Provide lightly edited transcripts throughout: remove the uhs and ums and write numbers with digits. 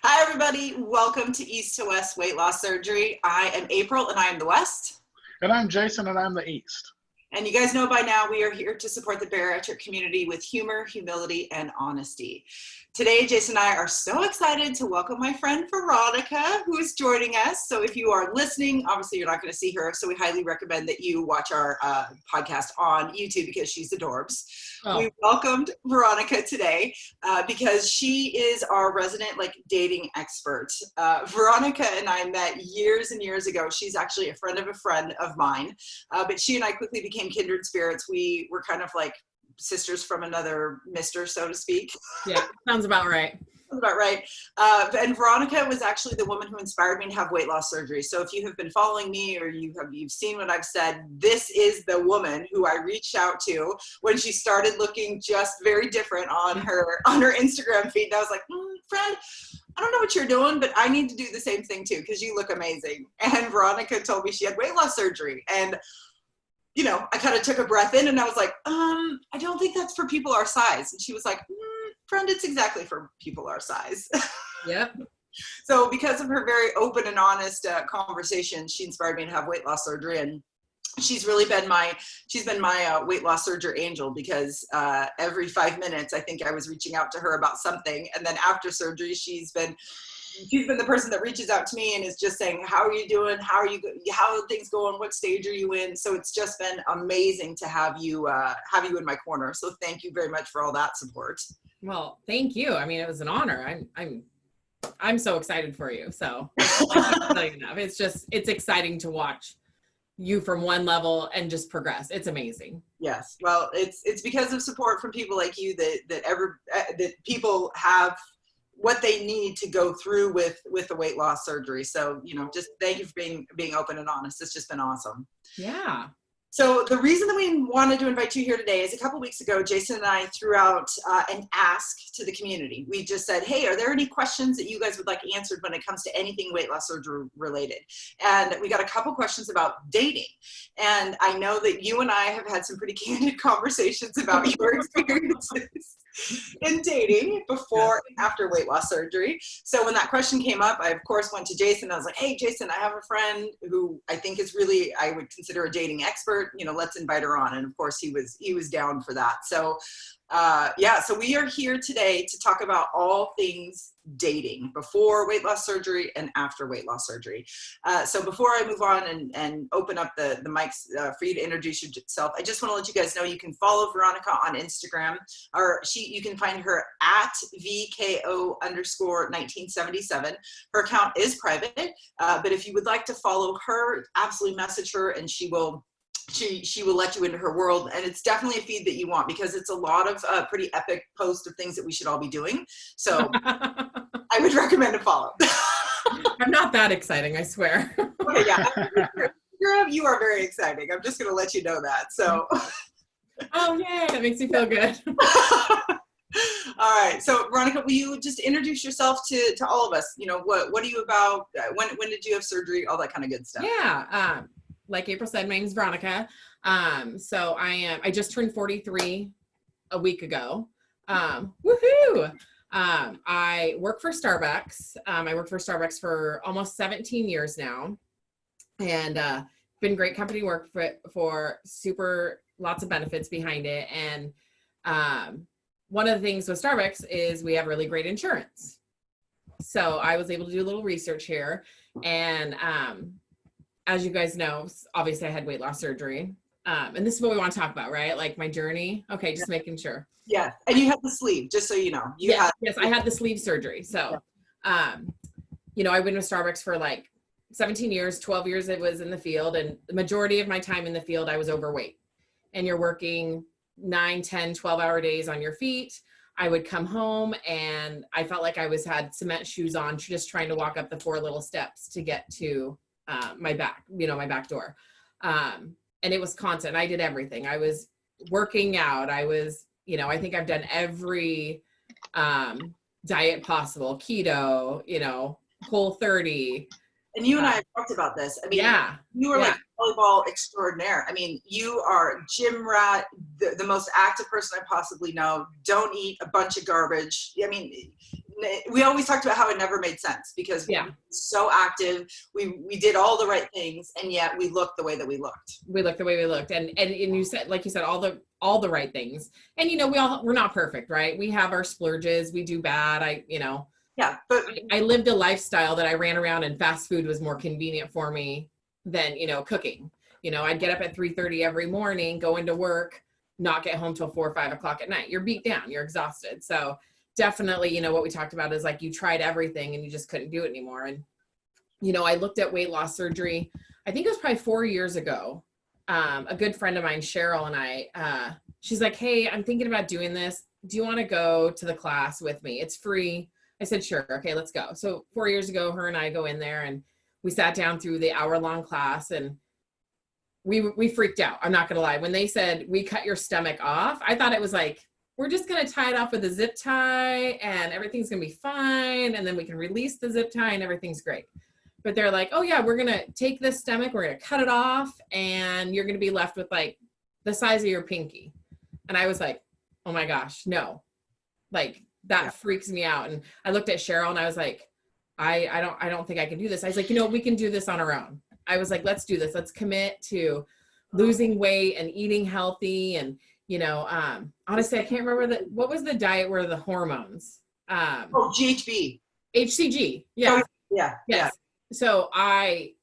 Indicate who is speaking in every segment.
Speaker 1: Hi, everybody. Welcome to East to West Weight Loss Surgery. I am April, and I am the West.
Speaker 2: And I'm Jason, and I'm the East.
Speaker 1: And you guys know by now we are here to support the bariatric community with humor, humility, and honesty. Today, Jason and I are so excited to welcome my friend Veronica, who is joining us. So if you are listening, obviously you're not going to see her, so we highly recommend that you watch our podcast on YouTube because she's adorbs. Oh. We welcomed Veronica today because she is our resident dating expert. Veronica and I met years and years ago. She's actually a friend of mine, but she and I quickly became kindred spirits. We were kind of like sisters from another mister, so to speak.
Speaker 3: Yeah, sounds about right.
Speaker 1: Sounds about right. And Veronica was actually the woman who inspired me to have weight loss surgery. So if you have been following me or you've seen what I've said, this is the woman who I reached out to when she started looking just very different on her Instagram feed. And I was like, friend, I don't know what you're doing, but I need to do the same thing too, because you look amazing. And Veronica told me she had weight loss surgery. And I kind of took a breath in and I was like, I don't think that's for people our size. And she was like, friend, it's exactly for people our size.
Speaker 3: Yep.
Speaker 1: So because of her very open and honest conversation, she inspired me to have weight loss surgery. And she's really been my weight loss surgery angel, because every 5 minutes, I think I was reaching out to her about something. And then after surgery, she's been the person that reaches out to me and is just saying, how are you doing? How are things going? What stage are you in? So it's just been amazing to have you in my corner. So thank you very much for all that support.
Speaker 3: Well, thank you. I mean, it was an honor. I'm so excited for you. So it's exciting to watch you from one level and just progress. It's amazing.
Speaker 1: Yes. Well, it's because of support from people like you that people have what they need to go through with the weight loss surgery. So, just thank you for being open and honest. It's just been awesome.
Speaker 3: Yeah.
Speaker 1: So the reason that we wanted to invite you here today is a couple weeks ago, Jason and I threw out an ask to the community. We just said, hey, are there any questions that you guys would like answered when it comes to anything weight loss surgery related? And we got a couple questions about dating. And I know that you and I have had some pretty candid conversations about your experiences in dating before and after weight loss surgery. So when that question came up, I of course went to Jason. I was like, hey, Jason, I have a friend who I think is really, I would consider a dating expert. Let's invite her on. And of course he was down for that. So so we are here today to talk about all things dating before weight loss surgery and after weight loss surgery. So before I move on and open up the mics for you to introduce yourself, I just want to let you guys know you can follow Veronica on Instagram, or you can find her at VKO_1977. Her account is private, but if you would like to follow her, absolutely message her and she will let you into her world. And it's definitely a feed that you want, because it's a lot of pretty epic posts of things that we should all be doing. So I would recommend to follow.
Speaker 3: I'm not that exciting, I swear.
Speaker 1: Okay, yeah. You are very exciting. I'm just going to let you know that. So.
Speaker 3: Oh, yay. That makes me feel good.
Speaker 1: All right. So Veronica, will you just introduce yourself to all of us? What are you about? When did you have surgery? All that kind of good stuff.
Speaker 3: Yeah. Like April said, my name's Veronica. So I just turned 43 a week ago. Woohoo! I work for Starbucks. I worked for Starbucks for almost 17 years now, and been great company to work for super lots of benefits behind it. And one of the things with Starbucks is we have really great insurance. So I was able to do a little research here, and as you guys know, obviously I had weight loss surgery. And this is what we want to talk about, right? Like my journey. Okay, just making sure.
Speaker 1: Yeah. And you had the sleeve, just so you know.
Speaker 3: Yes, I had the sleeve surgery. So, I've been with Starbucks for like 17 years, 12 years it was in the field. And the majority of my time in the field, I was overweight. And you're working 9, 10, 12-hour days on your feet. I would come home and I felt like I had cement shoes on, just trying to walk up the 4 little steps to get to my back door. And it was constant. I did everything. I was working out. I was, I think I've done every diet possible, keto, Whole30.
Speaker 1: And you and I have talked about this. I mean,
Speaker 3: yeah,
Speaker 1: you are like volleyball extraordinaire. I mean, you are gym rat, the most active person I possibly know. Don't eat a bunch of garbage. I mean, we always talked about how it never made sense because we were so active. We did all the right things, and yet we looked the way that we looked.
Speaker 3: We looked the way we looked. And you said, like you said, all the right things. And, you know, we're not perfect, right? We have our splurges. We do bad.
Speaker 1: Yeah, but
Speaker 3: I lived a lifestyle that I ran around, and fast food was more convenient for me than, you know, cooking. You know, I'd get up at 3:30 every morning, go into work, not get home till 4 or 5 o'clock at night. You're beat down, you're exhausted. So definitely, you know, what we talked about is like, you tried everything and you just couldn't do it anymore. And, you know, I looked at weight loss surgery, I think it was probably 4 years ago. A good friend of mine, Cheryl, and I, she's like, hey, I'm thinking about doing this. Do you want to go to the class with me? It's free. I said, sure. Okay, let's go. So 4 years ago, her and I go in there and we sat down through the hour-long class, and we freaked out. I'm not going to lie. When they said, we cut your stomach off, I thought it was like, we're just going to tie it off with a zip tie and everything's going to be fine. And then we can release the zip tie and everything's great. But they're like, oh yeah, we're going to take this stomach, we're going to cut it off, and you're going to be left with like the size of your pinky. And I was like, oh my gosh, no, like that freaks me out. And I looked at Cheryl and I was like, I don't think I can do this. I was like, you know, we can do this on our own. I was like, let's do this. Let's commit to losing weight and eating healthy. And, you know, honestly, I can't remember what was the diet where the hormones,
Speaker 1: GHB.
Speaker 3: HCG. Yeah.
Speaker 1: Yeah.
Speaker 3: Yes. So I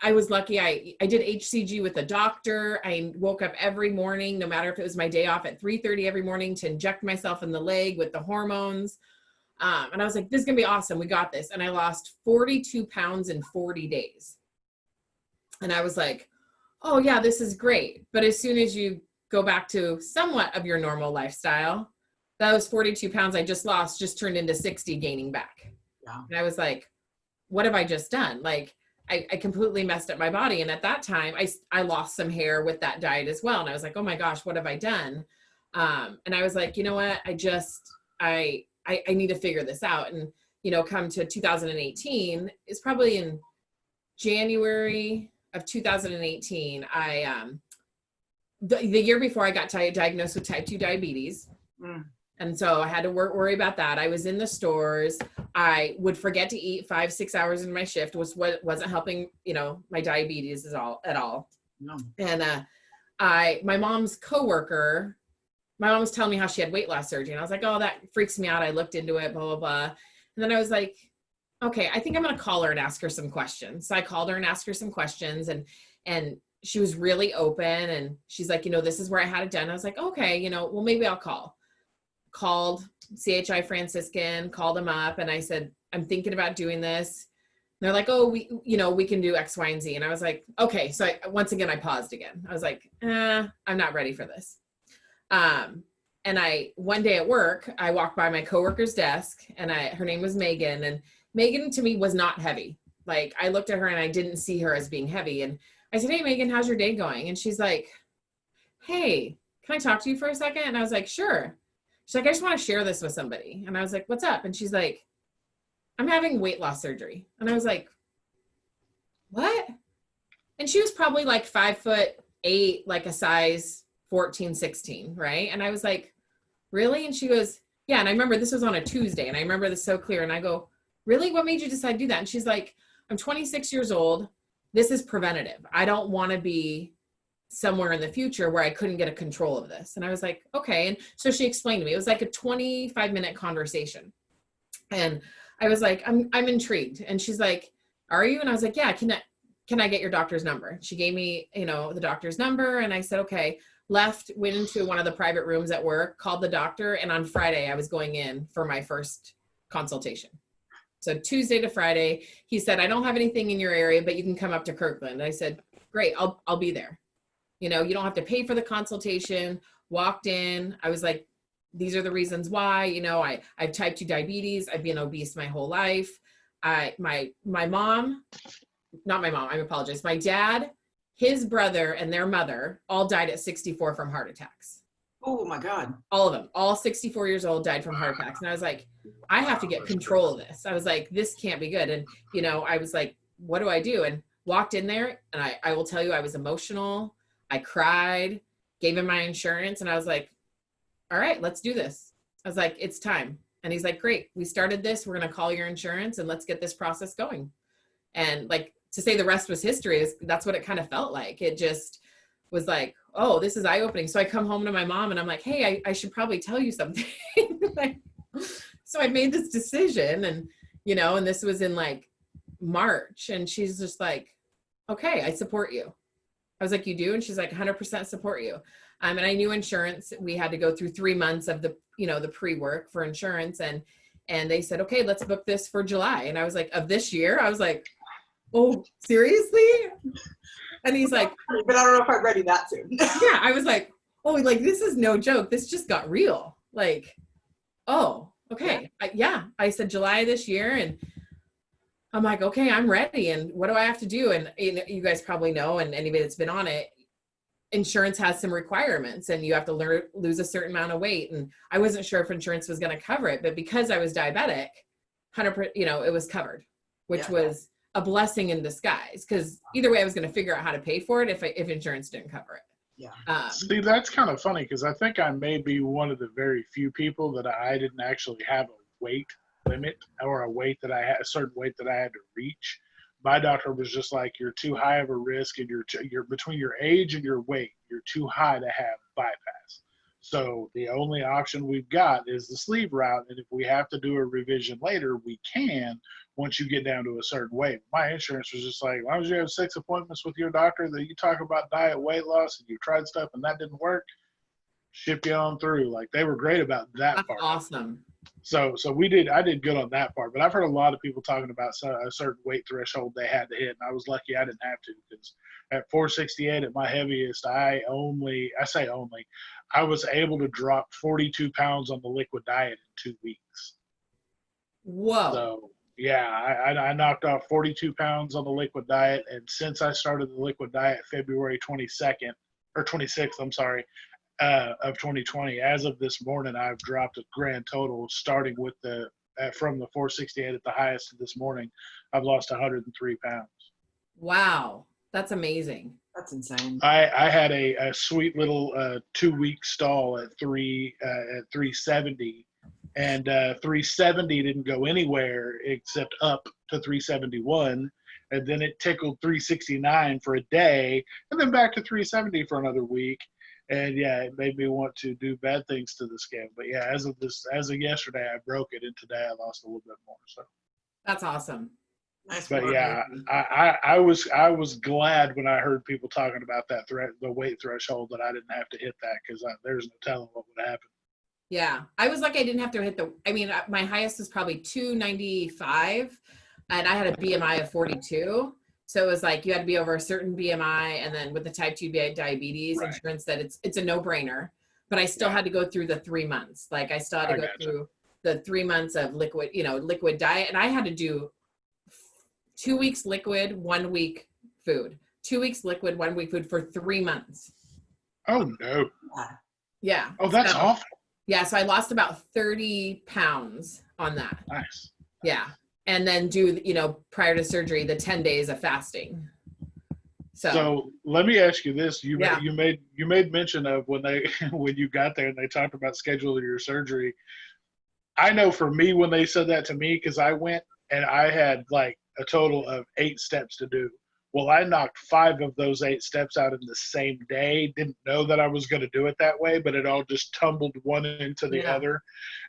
Speaker 3: was lucky. I did HCG with a doctor. I woke up every morning, no matter if it was my day off, at 3:30 every morning to inject myself in the leg with the hormones. And I was like, this is gonna be awesome. We got this. And I lost 42 pounds in 40 days. And I was like, oh yeah, this is great. But as soon as you go back to somewhat of your normal lifestyle, those 42 pounds I just lost just turned into 60 gaining back.
Speaker 1: Yeah.
Speaker 3: And I was like, what have I just done? Like, I completely messed up my body. And at that time, I lost some hair with that diet as well. And I was like, oh my gosh, what have I done? And I was like, you know what? I need to figure this out. And, you know, come to 2018, it's probably in January of 2018, the year before I got diagnosed with type 2 diabetes. And so I had to worry about that. I was in the stores. I would forget to eat 5-6 hours in my shift, was what wasn't helping, you know, my diabetes at all.
Speaker 1: No.
Speaker 3: And my mom's coworker, my mom was telling me how she had weight loss surgery. And I was like, oh, that freaks me out. I looked into it, blah, blah, blah. And then I was like, okay, I think I'm going to call her and ask her some questions. So I called her and asked her some questions, and she was really open. And she's like, you know, this is where I had it done. I was like, okay, you know, well, maybe I'll called CHI Franciscan, called them up. And I said, I'm thinking about doing this. And they're like, oh, we can do X, Y, and Z. And I was like, okay. So once again, I paused again. I was like, I'm not ready for this. And one day at work, I walked by my coworker's desk, and her name was Megan. And Megan to me was not heavy. Like, I looked at her and I didn't see her as being heavy. And I said, hey, Megan, how's your day going? And she's like, hey, can I talk to you for a second? And I was like, sure. She's like, I just want to share this with somebody. And I was like, what's up? And she's like, I'm having weight loss surgery. And I was like, what? And she was probably like 5'8", like a size 14, 16, right? And I was like, really? And she goes, yeah. And I remember this was on a Tuesday, and I remember this so clear. And I go, really? What made you decide to do that? And she's like, I'm 26 years old. This is preventative. I don't want to be somewhere in the future where I couldn't get a control of this. And I was like, okay. And so she explained to me, it was like a 25-minute conversation. And I was like, I'm intrigued. And she's like, are you? And I was like, yeah, can I get your doctor's number? She gave me, you know, the doctor's number. And I said, okay, went into one of the private rooms at work, called the doctor. And on Friday, I was going in for my first consultation. So Tuesday to Friday, he said, I don't have anything in your area, but you can come up to Kirkland. I said, great, I'll be there. You know, you don't have to pay for the consultation. Walked in. I was like, these are the reasons why. You know, I have type 2 diabetes. I've been obese my whole life. My mom, not my mom, I apologize. My dad, his brother, and their mother all died at 64 from heart attacks.
Speaker 1: Oh my God.
Speaker 3: All of them, all 64 years old, died from heart attacks. And I was like, I have to get control of this. I was like, this can't be good. And, you know, I was like, what do I do? And walked in there, and I will tell you, I was emotional. I cried, gave him my insurance, and I was like, all right, let's do this. I was like, it's time. And he's like, great, we started this. We're going to call your insurance and let's get this process going. And like, to say the rest was history, that's what it kind of felt like. It just was like, oh, this is eye-opening. So I come home to my mom and I'm like, hey, I should probably tell you something. Like, so I made this decision, and, you know, and this was in like March, and she's just like, okay, I support you. I was like, you do? And she's like, 100% support you. And I knew insurance, we had to go through 3 months of the, you know, the pre-work for insurance. And they said, okay, let's book this for July. And I was like, of this year? I was like, oh, seriously? And he's like,
Speaker 1: but I don't know if I'm ready that soon.
Speaker 3: yeah, I was like, oh, like, this is no joke. This just got real. Like, oh, okay. Yeah. I said July this year, and I'm like, okay, I'm ready. And what do I have to do? And you guys probably know, and anybody that's been on it, insurance has some requirements, and you have to lose a certain amount of weight. And I wasn't sure if insurance was going to cover it, but because I was diabetic, 100%, you know, it was covered, which was a blessing in disguise, because either way I was going to figure out how to pay for it if insurance didn't cover it.
Speaker 1: Yeah.
Speaker 2: See, that's kind of funny, because I think I may be one of the very few people that I didn't actually have a weight limit, or a certain weight that I had to reach. My doctor was just like, you're too high of a risk, and you're between your age and your weight, you're too high to have bypass. So the only option we've got is the sleeve route, and if we have to do a revision later, we can once you get down to a certain weight. My insurance was just like, as long as you have 6 appointments with your doctor that you talk about diet, weight loss, and you tried stuff and that didn't work, ship you on through. Like, they were great about that
Speaker 3: That's
Speaker 2: part.
Speaker 3: awesome.
Speaker 2: So I did good on that part, but I've heard a lot of people talking about a certain weight threshold they had to hit, and I was lucky I didn't have to, because at 468 at my heaviest, I was able to drop 42 pounds on the liquid diet in 2 weeks.
Speaker 3: Whoa.
Speaker 2: So yeah, I knocked off 42 pounds on the liquid diet, and since I started the liquid diet February 22nd or 26th, I'm sorry, of 2020, as of this morning, I've dropped a grand total, starting with from the 468 at the highest to this morning, I've lost 103 pounds.
Speaker 3: Wow, that's amazing.
Speaker 1: That's insane.
Speaker 2: I had a sweet little 2-week stall at 370, and 370 didn't go anywhere except up to 371, and then it tickled 369 for a day, and then back to 370 for another week. And yeah, it made me want to do bad things to the scale. But yeah, as of yesterday, I broke it, and today I lost a little bit more. So
Speaker 3: that's awesome.
Speaker 1: Nice.
Speaker 2: But yeah, I was glad when I heard people talking about the weight threshold, that I didn't have to hit that, because there's no telling what would happen.
Speaker 3: Yeah, I was lucky I didn't have to hit my highest was probably 295, and I had a BMI of 42. So it was like, you had to be over a certain BMI, and then with the type 2 diabetes insurance, that it's a no-brainer. But I still had to go through the 3 months. Like, I still had to go through the 3 months of liquid diet, and I had to do 2 weeks liquid, 1 week food. 2 weeks liquid, 1 week food for 3 months.
Speaker 2: Oh no.
Speaker 3: Yeah.
Speaker 2: Oh, that's awful.
Speaker 3: Yeah, so I lost about 30 pounds on that.
Speaker 2: Nice.
Speaker 3: Yeah. And then prior to surgery, the 10 days of fasting.
Speaker 2: So let me ask you this: you made mention of when you got there and they talked about scheduling your surgery. I know for me, when they said that to me, because I went and I had like a total of 8 steps to do. Well, I knocked 5 of those 8 steps out in the same day. Didn't know that I was going to do it that way, but it all just tumbled one into the other.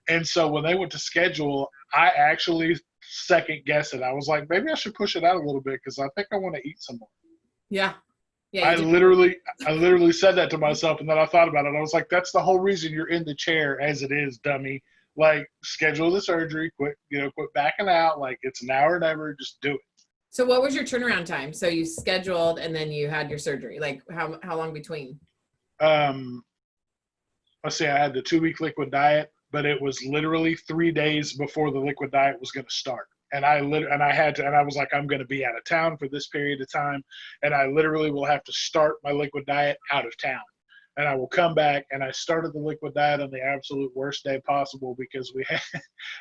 Speaker 2: And so when they went to schedule, I actually second guessed it. I was like, maybe I should push it out a little bit, because I think I want to eat some more.
Speaker 3: Yeah.
Speaker 2: I literally said that to myself, and then I thought about it. I was like, that's the whole reason you're in the chair as it is, dummy. Like, schedule the surgery, quit backing out. Like, it's now or never, just do it.
Speaker 3: So what was your turnaround time? So you scheduled and then you had your surgery. Like, how long between?
Speaker 2: Let's see, I had the 2-week liquid diet, but it was literally 3 days before the liquid diet was going to start. And I was like, I'm going to be out of town for this period of time, and I literally will have to start my liquid diet out of town. And I will come back, and I started the liquid diet on the absolute worst day possible, because we had,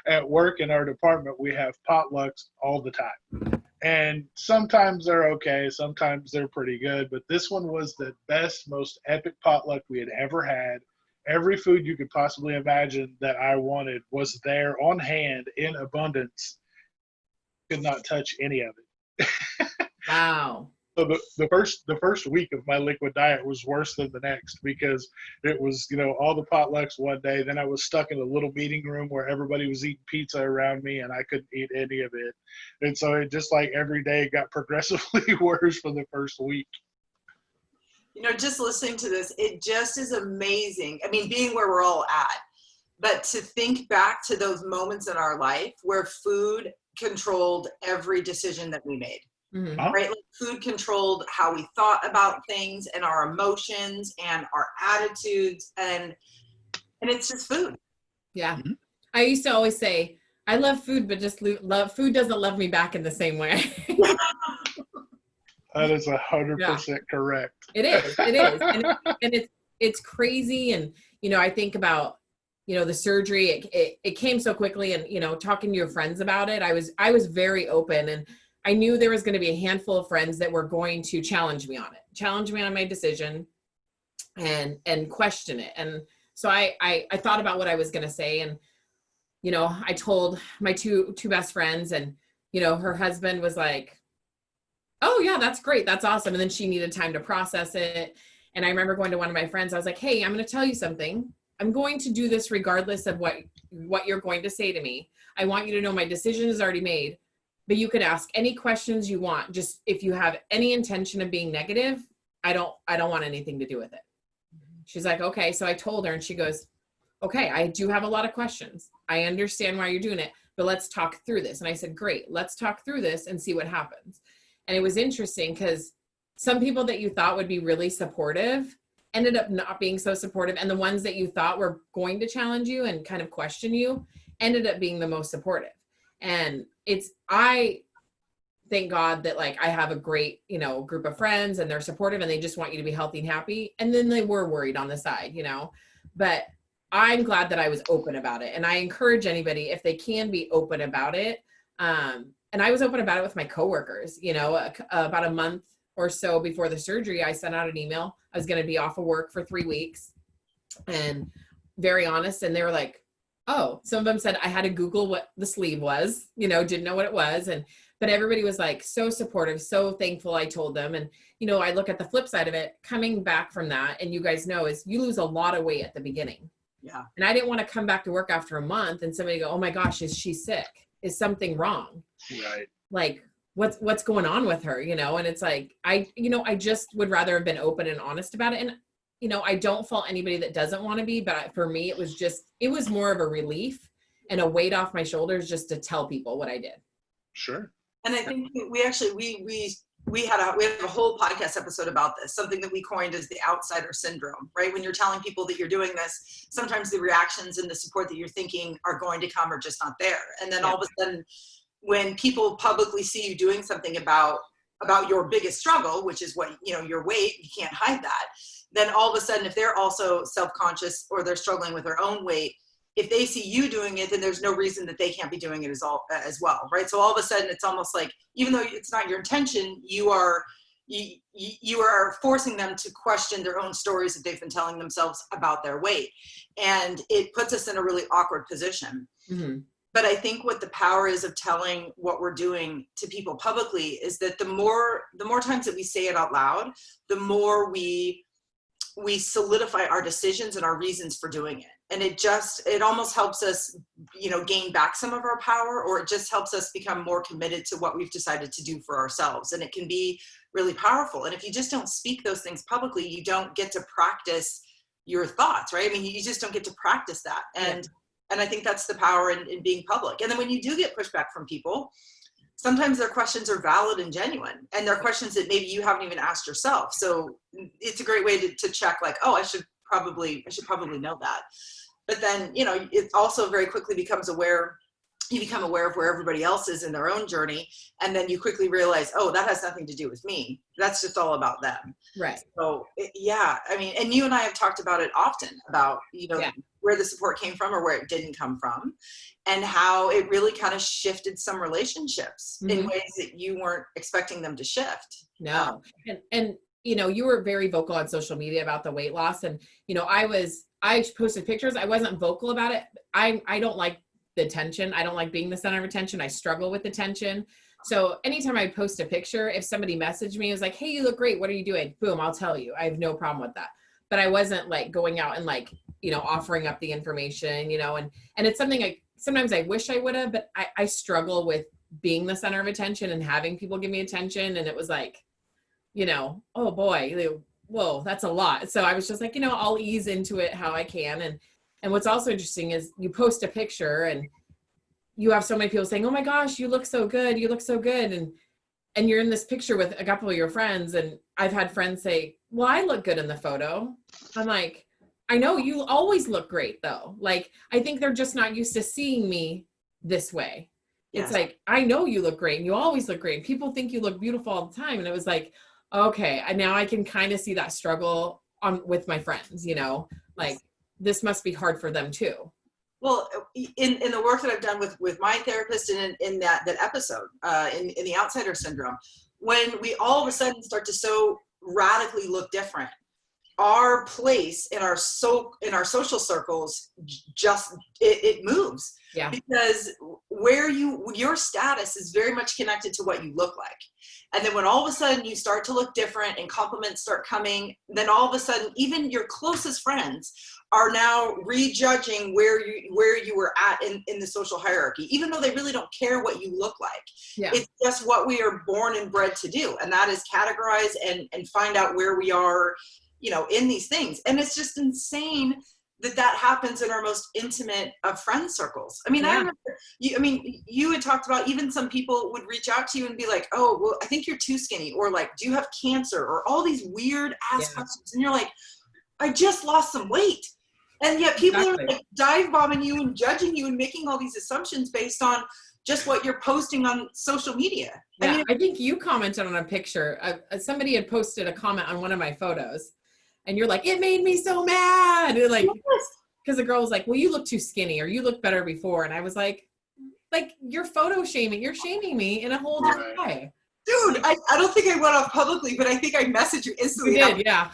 Speaker 2: at work in our department, we have potlucks all the time. And sometimes they're okay, sometimes they're pretty good, but this one was the best, most epic potluck we had ever had. every food you could possibly imagine that I wanted was there on hand in abundance. Could not touch any of it.
Speaker 3: Wow.
Speaker 2: So the first week of my liquid diet was worse than the next because it was, all the potlucks one day. Then I was stuck in a little meeting room where everybody was eating pizza around me and I couldn't eat any of it. And so it just like every day got progressively worse for the first week.
Speaker 1: Just listening to this, it just is amazing. I mean, being where we're all at, but to think back to those moments in our life where food controlled every decision that we made.
Speaker 3: Mm-hmm.
Speaker 1: Right? Like food controlled how we thought about things and our emotions and our attitudes, and it's just food.
Speaker 3: Yeah.
Speaker 2: Mm-hmm.
Speaker 3: I used to always say, I love food, but just food doesn't love me back in the same way.
Speaker 2: That is 100% correct.
Speaker 3: It is. And it's crazy. And, I think about, the surgery, it came so quickly, and, talking to your friends about it, I was very open, and I knew there was going to be a handful of friends that were going to challenge me on my decision and question it. And so I thought about what I was going to say. And, I told my two best friends, and, her husband was like, oh yeah, that's great. That's awesome. And then she needed time to process it. And I remember going to one of my friends, I was like, hey, I'm going to tell you something. I'm going to do this regardless of what you're going to say to me. I want you to know my decision is already made. But you could ask any questions you want. Just if you have any intention of being negative, I don't want anything to do with it. She's like, okay. So I told her, and she goes, okay, I do have a lot of questions. I understand why you're doing it, but let's talk through this. And I said, great, let's talk through this and see what happens. And it was interesting because some people that you thought would be really supportive ended up not being so supportive. And the ones that you thought were going to challenge you and kind of question you ended up being the most supportive. And I thank God that like I have a great, group of friends, and they're supportive, and they just want you to be healthy and happy. And then they were worried on the side, but I'm glad that I was open about it. And I encourage anybody, if they can, be open about it. And I was open about it with my coworkers, about a month or so before the surgery, I sent out an email. I was going to be off of work for 3 weeks, and very honest. And they were like, oh, some of them said I had to Google what the sleeve was, didn't know what it was. But everybody was like so supportive, so thankful I told them. And, I look at the flip side of it, coming back from that, and you guys know, is you lose a lot of weight at the beginning.
Speaker 1: Yeah.
Speaker 3: And I didn't want to come back to work after a month and somebody go, oh my gosh, is she sick? Is something wrong?
Speaker 2: Right.
Speaker 3: Like what's going on with her, and it's like, I just would rather have been open and honest about it. And, I don't fault anybody that doesn't want to be, but for me, it was more of a relief and a weight off my shoulders just to tell people what I did.
Speaker 2: Sure.
Speaker 1: And I think we actually, we have a whole podcast episode about this, something that we coined as the outsider syndrome, right? When you're telling people that you're doing this, sometimes the reactions and the support that you're thinking are going to come are just not there. And then all of a sudden, when people publicly see you doing something about your biggest struggle, which is what, your weight, you can't hide that. Then all of a sudden, if they're also self-conscious or they're struggling with their own weight, if they see you doing it, then there's no reason that they can't be doing it as well, right? So all of a sudden, it's almost like, even though it's not your intention, you are forcing them to question their own stories that they've been telling themselves about their weight. And it puts us in a really awkward position.
Speaker 3: Mm-hmm.
Speaker 1: But I think what the power is of telling what we're doing to people publicly is that the more times that we say it out loud, the more we solidify our decisions and our reasons for doing it. And it almost helps us, gain back some of our power, or it just helps us become more committed to what we've decided to do for ourselves. And it can be really powerful. And if you just don't speak those things publicly, you don't get to practice your thoughts, right? I mean, you just don't get to practice that. And I think that's the power in being public. And then when you do get pushback from people, sometimes their questions are valid and genuine, and they're questions that maybe you haven't even asked yourself. So it's a great way to check, like, oh, I should probably know that. But then, it also very quickly becomes you become aware of where everybody else is in their own journey. And then you quickly realize, oh, that has nothing to do with me. That's just all about them.
Speaker 3: Right.
Speaker 1: So I mean, and you and I have talked about it often about, where the support came from or where it didn't come from, and how it really kind of shifted some relationships in ways that you weren't expecting them to shift.
Speaker 3: No. And you were very vocal on social media about the weight loss. And, I posted pictures. I wasn't vocal about it. I don't like the attention. I don't like being the center of attention. I struggle with attention. So anytime I post a picture, if somebody messaged me, it was like, hey, you look great. What are you doing? Boom, I'll tell you. I have no problem with that. But I wasn't like going out and like, offering up the information, and it's something sometimes I wish I would have, but I struggle with being the center of attention and having people give me attention. And it was like, oh boy, whoa, that's a lot. So I was just like, I'll ease into it how I can. And what's also interesting is you post a picture and you have so many people saying, oh my gosh, you look so good. You look so good. And you're in this picture with a couple of your friends. And I've had friends say, well, I look good in the photo. I'm like, I know you always look great though. Like, I think they're just not used to seeing me this way. Yes. It's like, I know you look great and you always look great. People think you look beautiful all the time. And it was like, okay, now I can kind of see that struggle with my friends, like this must be hard for them too.
Speaker 1: Well, in the work that I've done with my therapist and in that episode, in the outsider syndrome, when we all of a sudden start to so radically look different, our place in our social circles just it moves. Yeah. Because your status is very much connected to what you look like. And then when all of a sudden you start to look different and compliments start coming, then all of a sudden even your closest friends are now rejudging where you were at in the social hierarchy, even though they really don't care what you look like. Yeah. It's just what we are born and bred to do. And that is categorize and find out where we are, in these things. And it's just insane that happens in our most intimate of friend circles. I mean, yeah. I remember you had talked about even some people would reach out to you and be like, oh, well, I think you're too skinny, or like, do you have cancer, or all these weird ass questions. And you're like, I just lost some weight. And yet people are like dive bombing you and judging you and making all these assumptions based on just what you're posting on social media.
Speaker 3: Yeah, I think you commented on a picture. Somebody had posted a comment on one of my photos. And you're like, it made me so mad. Like, because the girl was like, well, you look too skinny, or you look better before. And I was like, you're photo shaming. You're shaming me in a whole different way.
Speaker 1: Dude, I don't think I went off publicly, but I think I messaged you instantly.
Speaker 3: You did, yeah.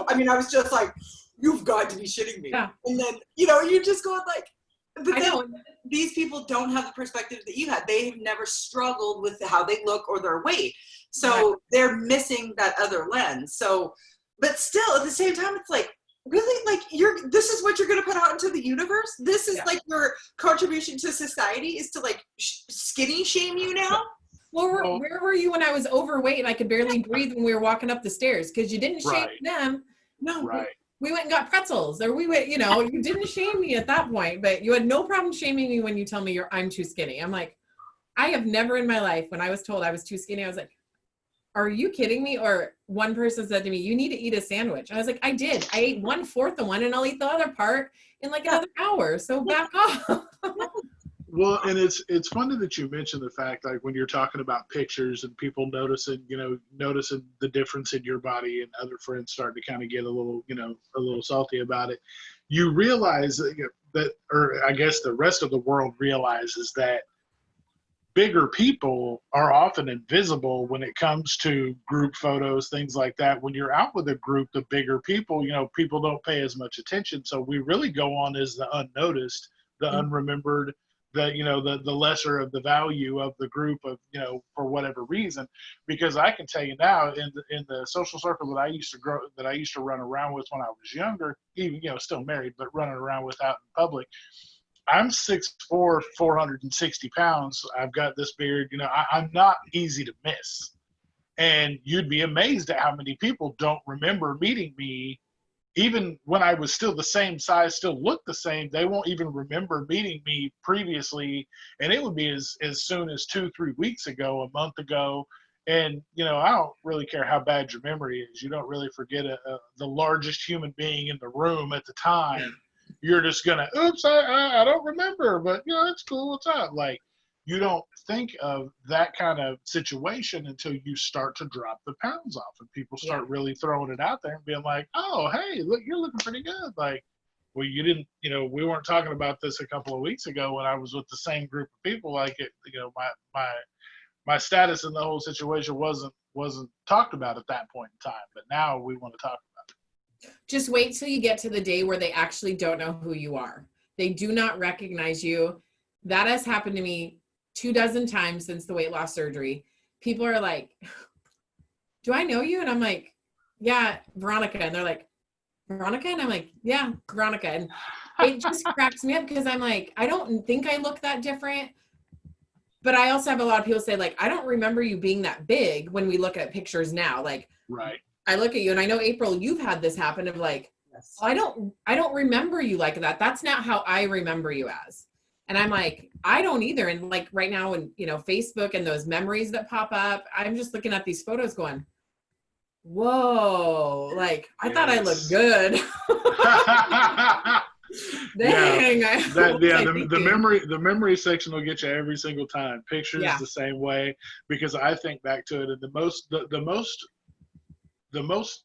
Speaker 1: I mean, I was just like, you've got to be shitting me. Yeah. And then, you're just going like, but then these people don't have the perspective that you had. They've never struggled with how they look or their weight. So they're missing that other lens. So, but still, at the same time, it's like, really, like, this is what you're going to put out into the universe? This is like your contribution to society is to like skinny shame you now?
Speaker 3: Well, where were you when I was overweight and I could barely breathe when we were walking up the stairs? Because you didn't shame them. No. Right. We went and got pretzels, or we went, you didn't shame me at that point, but you had no problem shaming me when you tell me I'm too skinny. I'm like, I have never in my life, when I was told I was too skinny, I was like, are you kidding me? Or one person said to me, you need to eat a sandwich. I was like, I did. I ate 1/4 of one and I'll eat the other part in like another hour. So back off.
Speaker 2: Well, and it's funny that you mentioned the fact, like when you're talking about pictures and people noticing the difference in your body, and other friends start to kind of get a little salty about it. You realize that, or I guess the rest of the world realizes that bigger people are often invisible when it comes to group photos, things like that. When you're out with a group of bigger people, people don't pay as much attention. So we really go on as the unnoticed, the unremembered, the lesser of the value of the group of, for whatever reason. Because I can tell you now, in the social circle that I used to run around with when I was younger, even, still married, but running around with out in public, I'm 6'4", 460 pounds. I've got this beard. I'm not easy to miss. And you'd be amazed at how many people don't remember meeting me. Even when I was still the same size, still looked the same, they won't even remember meeting me previously. And it would be as soon as 2-3 weeks ago, a month ago. And, I don't really care how bad your memory is. You don't really forget the largest human being in the room at the time. Yeah. You're just going to, oops, I don't remember, but, it's cool. What's up? Like, you don't think of that kind of situation until you start to drop the pounds off and people start really throwing it out there and being like, oh, hey, look, you're looking pretty good. Like, well, you didn't, we weren't talking about this a couple of weeks ago when I was with the same group of people. Like, my status in the whole situation wasn't talked about at that point in time, but now we want to talk about it.
Speaker 3: Just wait till you get to the day where they actually don't know who you are. They do not recognize you. That has happened to me 24 times since the weight loss surgery. People are like, do I know you? And I'm like, yeah, Veronica. And they're like, Veronica? And I'm like, yeah, Veronica. And it just cracks me up because I'm like, I don't think I look that different. But I also have a lot of people say, like, I don't remember you being that big when we look at pictures now. Like,
Speaker 2: Right.
Speaker 3: I look at you and I know, April, you've had this happen of like,
Speaker 1: Yes.
Speaker 3: I don't remember you like that. That's not how I remember you as. And I'm like, I don't either. And like right now, and Facebook and those memories that pop up, I'm just looking at these photos going, whoa, like I thought I looked good. Dang.
Speaker 2: The memory section will get you every single time. Pictures the same way, because I think back to it, and the most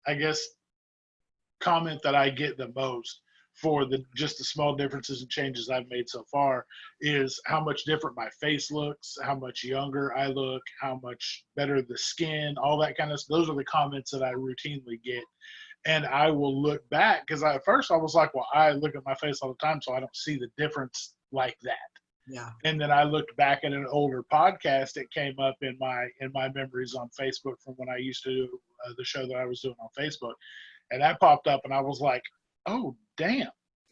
Speaker 2: I guess comment that I get the most for just the small differences and changes I've made so far is how much different my face looks, how much younger I look, how much better the skin, all that kind of stuff. Those are the comments that I routinely get. And I will look back, because at first I was like, well, I look at my face all the time, so I don't see the difference like that.
Speaker 1: Yeah.
Speaker 2: And then I looked back at an older podcast that came up in my memories on Facebook from when I used to do the show that I was doing on Facebook. And that popped up, and I was like, oh, damn.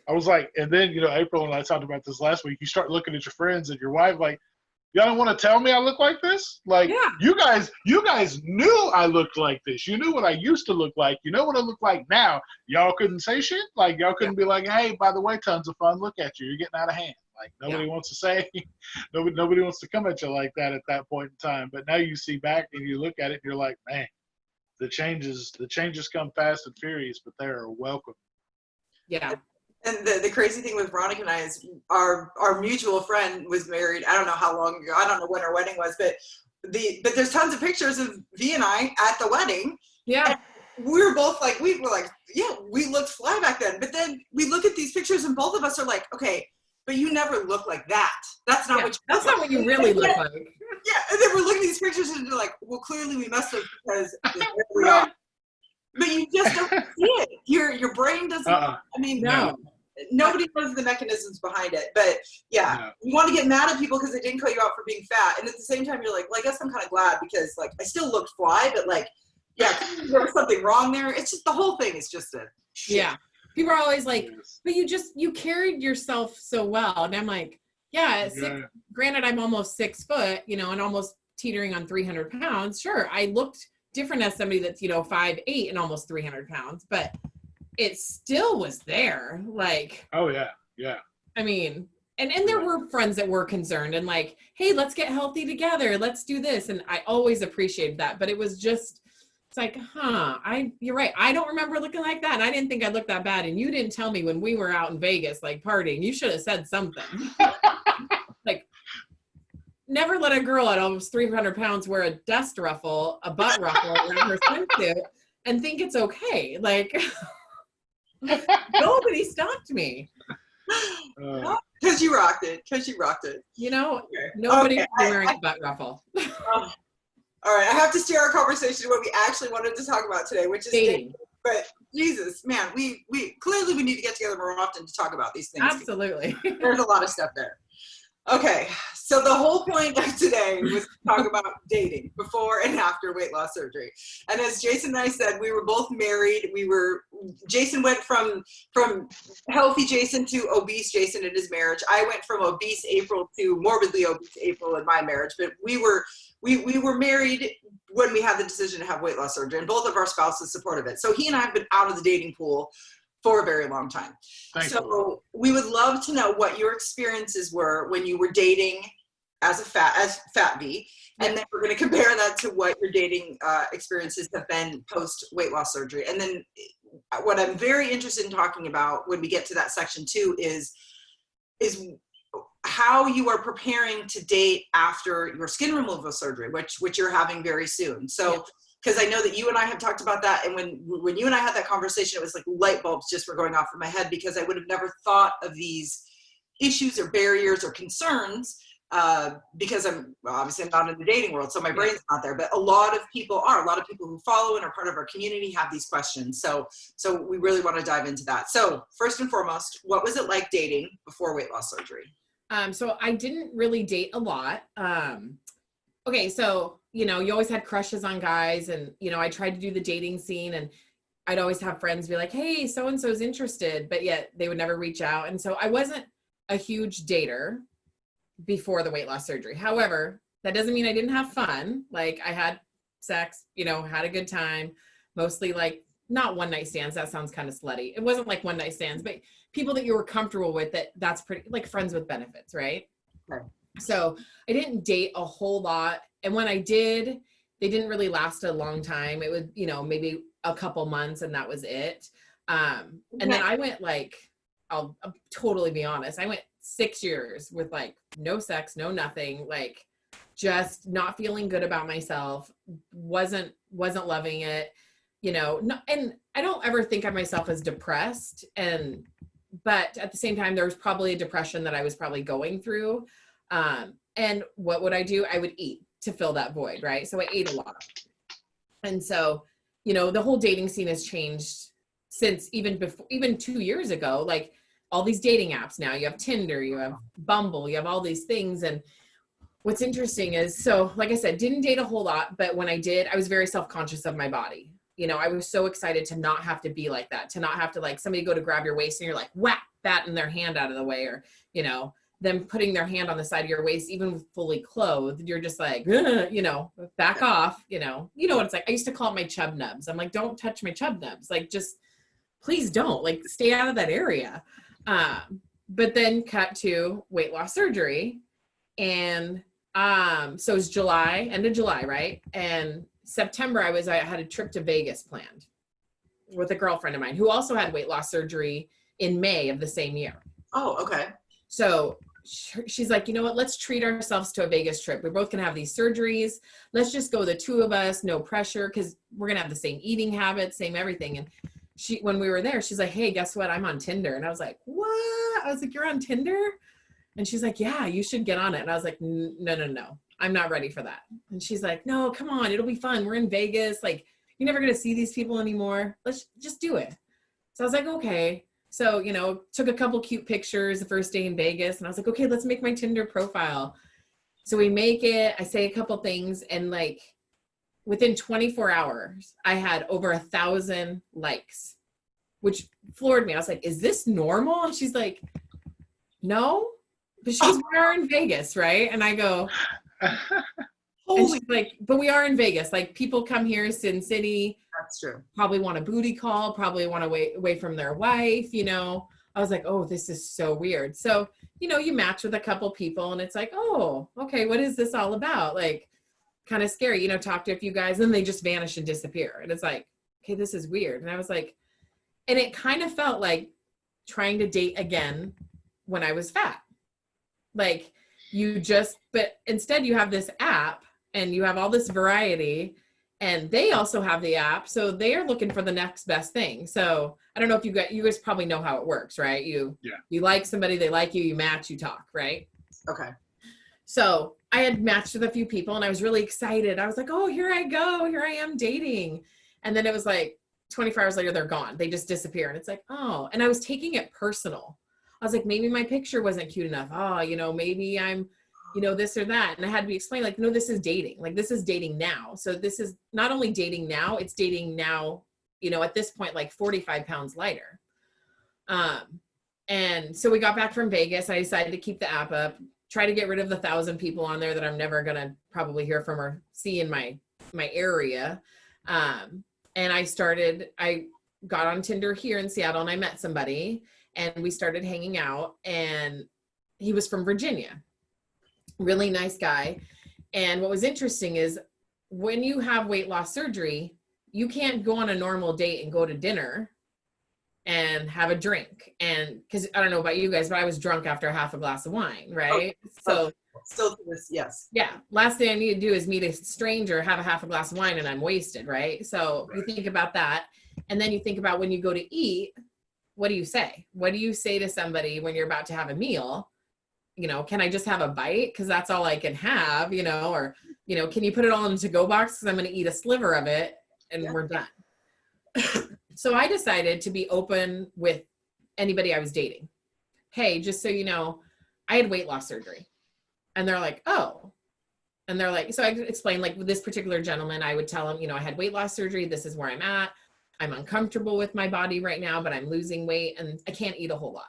Speaker 2: I was like, and then, April and I talked about this last week. You start looking at your friends and your wife like, y'all don't want to tell me I look like this? Like, you guys knew I looked like this. You knew what I used to look like. You know what I look like now. Y'all couldn't say shit. Like, y'all couldn't be like, hey, by the way, tons of fun. Look at you. You're getting out of hand. Like, nobody wants to say, nobody wants to come at you like that at that point in time. But now you see back and you look at it and you're like, man, the changes come fast and furious, but they are welcome.
Speaker 3: Yeah.
Speaker 1: And the crazy thing with Veronica and I is our mutual friend was married. I don't know how long ago. I don't know when our wedding was, but there's tons of pictures of V and I at the wedding.
Speaker 3: Yeah.
Speaker 1: And we were both like, we were like, yeah, we looked fly back then. But then we look at these pictures and both of us are like, okay, but you never look like that. That's not
Speaker 3: that's not what you really look like.
Speaker 1: Yeah. And then we're looking at these pictures and they're like, well, clearly we must have, because there we are. But you just don't see it. Your brain doesn't. I mean,
Speaker 3: no.
Speaker 1: Nobody knows the mechanisms behind it. But you want to get mad at people because they didn't call you out for being fat, and at the same time, you're like, well, I guess I'm kind of glad, because like I still looked fly, but like, there was something wrong there. It's just the whole thing is just a shit.
Speaker 3: Yeah. People are always like, but you carried yourself so well, and I'm like, granted, I'm almost 6 foot, and almost teetering on 300 pounds. Sure, I looked different as somebody that's 5'8" and almost 300 pounds, but it still was there. Like,
Speaker 2: oh yeah.
Speaker 3: I mean, and there were friends that were concerned and like, hey, let's get healthy together, let's do this, and I always appreciated that. But it was just, it's like, you're right, I don't remember looking like that, and I didn't think I looked that bad, and you didn't tell me when we were out in Vegas like partying. You should have said something. Like, never let a girl at almost 300 pounds wear a dust ruffle, a butt ruffle around her swimsuit and think it's okay. Like, nobody stopped me.
Speaker 1: Because you rocked it.
Speaker 3: Nobody was wearing a butt ruffle.
Speaker 1: All right, I have to steer our conversation to what we actually wanted to talk about today, which is dating. But Jesus, man, we clearly we need to get together more often to talk about these things.
Speaker 3: Absolutely.
Speaker 1: There's a lot of stuff there. Okay, so the whole point of today was to talk about dating before and after weight loss surgery. And as Jason and I said, we were both married. Jason went from healthy Jason to obese Jason in his marriage. I went from obese April to morbidly obese April in my marriage. But we were married when we had the decision to have weight loss surgery, and both of our spouses supported it. So he and I have been out of the dating pool for a very long time. So we would love to know what your experiences were when you were dating as fat V, and then we're going to compare that to what your dating experiences have been post weight loss surgery. And then what I'm very interested in talking about when we get to that section too is how you are preparing to date after your skin removal surgery, which you're having very soon. So. Because I know that you and I have talked about that, and when you and I had that conversation, it was like light bulbs just were going off in my head, because I would have never thought of these issues or barriers or concerns because obviously I'm not in the dating world, so my brain's not there, but a lot of people who follow and are part of our community have these questions. So we really want to dive into that. So first and foremost, what was it like dating before weight loss surgery?
Speaker 3: So I didn't really date a lot. Okay. So, you always had crushes on guys, and, I tried to do the dating scene, and I'd always have friends be like, hey, so-and-so's interested, but yet they would never reach out. And so I wasn't a huge dater before the weight loss surgery. However, that doesn't mean I didn't have fun. Like, I had sex, had a good time, mostly like not one night stands. That sounds kind of slutty. It wasn't like one night stands, but people that you were comfortable with, that's pretty like friends with benefits. Right.
Speaker 1: Right.
Speaker 3: So I didn't date a whole lot. And when I did, they didn't really last a long time. It would, maybe a couple months, and that was it. And then I went I'll totally be honest. I went 6 years with like no sex, no nothing, like just not feeling good about myself. Wasn't loving it, and I don't ever think of myself as depressed. But at the same time, there was probably a depression that I was probably going through. And what would I do? I would eat to fill that void. Right. So I ate a lot. And so, the whole dating scene has changed since even 2 years ago. Like, all these dating apps now, you have Tinder, you have Bumble, you have all these things. And what's interesting is, so like I said, didn't date a whole lot, but when I did, I was very self-conscious of my body. I was so excited to not have to be like that, to not have to like somebody go to grab your waist and you're like, whack, batting their hand out of the way, or, them putting their hand on the side of your waist, even fully clothed, you're just like, back off, what it's like. I used to call it my chub nubs. I'm like, don't touch my chub nubs. Like, just please don't, like, stay out of that area. But then cut to weight loss surgery. And, so it was end of July. Right. And September, I had a trip to Vegas planned with a girlfriend of mine who also had weight loss surgery in May of the same year.
Speaker 1: Oh, okay.
Speaker 3: So she's like, you know what, let's treat ourselves to a Vegas trip. We're both going to have these surgeries. Let's just go, the two of us, no pressure, because we're going to have the same eating habits, same everything. And when we were there, she's like, hey, guess what? I'm on Tinder. And I was like, what? I was like, you're on Tinder? And she's like, yeah, you should get on it. And I was like, no, I'm not ready for that. And she's like, no, come on, it'll be fun. We're in Vegas. Like, you're never going to see these people anymore. Let's just do it. So I was like, okay. So, took a couple cute pictures the first day in Vegas, and I was like, okay, let's make my Tinder profile. So we make it, I say a couple things, and like within 24 hours, I had over 1,000 likes, which floored me. I was like, is this normal? And she's like, no, but we are in Vegas, right? And I go, and she's like, but we are in Vegas. Like, people come here, Sin City.
Speaker 1: That's true.
Speaker 3: Probably want a booty call, probably want to away from their wife, I was like, oh, this is so weird. So, you match with a couple people, and it's like, oh, okay, what is this all about? Like, kind of scary, talk to a few guys, and they just vanish and disappear. And it's like, okay, this is weird. And I was like, and it kind of felt like trying to date again when I was fat. Like, but instead you have this app, and you have all this variety, and they also have the app. So they are looking for the next best thing. So I don't know if you guys probably know how it works, right? You like somebody, they like you, you match, you talk, right?
Speaker 1: Okay.
Speaker 3: So I had matched with a few people, and I was really excited. I was like, oh, here I go. Here I am dating. And then it was like 24 hours later, they're gone. They just disappear. And it's like, oh, and I was taking it personal. I was like, maybe my picture wasn't cute enough. Oh, maybe I'm, this or that. And I had to be explained, like, no, this is dating. Like, this is dating now. So this is not only dating now, it's dating now, at this point, like 45 pounds lighter. And so we got back from Vegas. I decided to keep the app up, try to get rid of the 1,000 people on there that I'm never going to probably hear from or see in my area. And I got on Tinder here in Seattle, and I met somebody, and we started hanging out, and he was from Virginia. Really nice guy. And what was interesting is, when you have weight loss surgery, you can't go on a normal date and go to dinner and have a drink. And because I don't know about you guys, but I was drunk after half a glass of wine, right? So
Speaker 1: still to this, yes.
Speaker 3: Yeah. Last thing I need to do is meet a stranger, have a half a glass of wine, and I'm wasted, right? So you think about that. And then you think about when you go to eat, what do you say? What do you say to somebody when you're about to have a meal? can I just have a bite? Cause that's all I can have, or, can you put it all in a to-go box? Cause I'm going to eat a sliver of it and we're done. So I decided to be open with anybody I was dating. Hey, just so you know, I had weight loss surgery. And they're like, oh. And they're like, so I explained, like, with this particular gentleman, I would tell him, I had weight loss surgery. This is where I'm at. I'm uncomfortable with my body right now, but I'm losing weight and I can't eat a whole lot.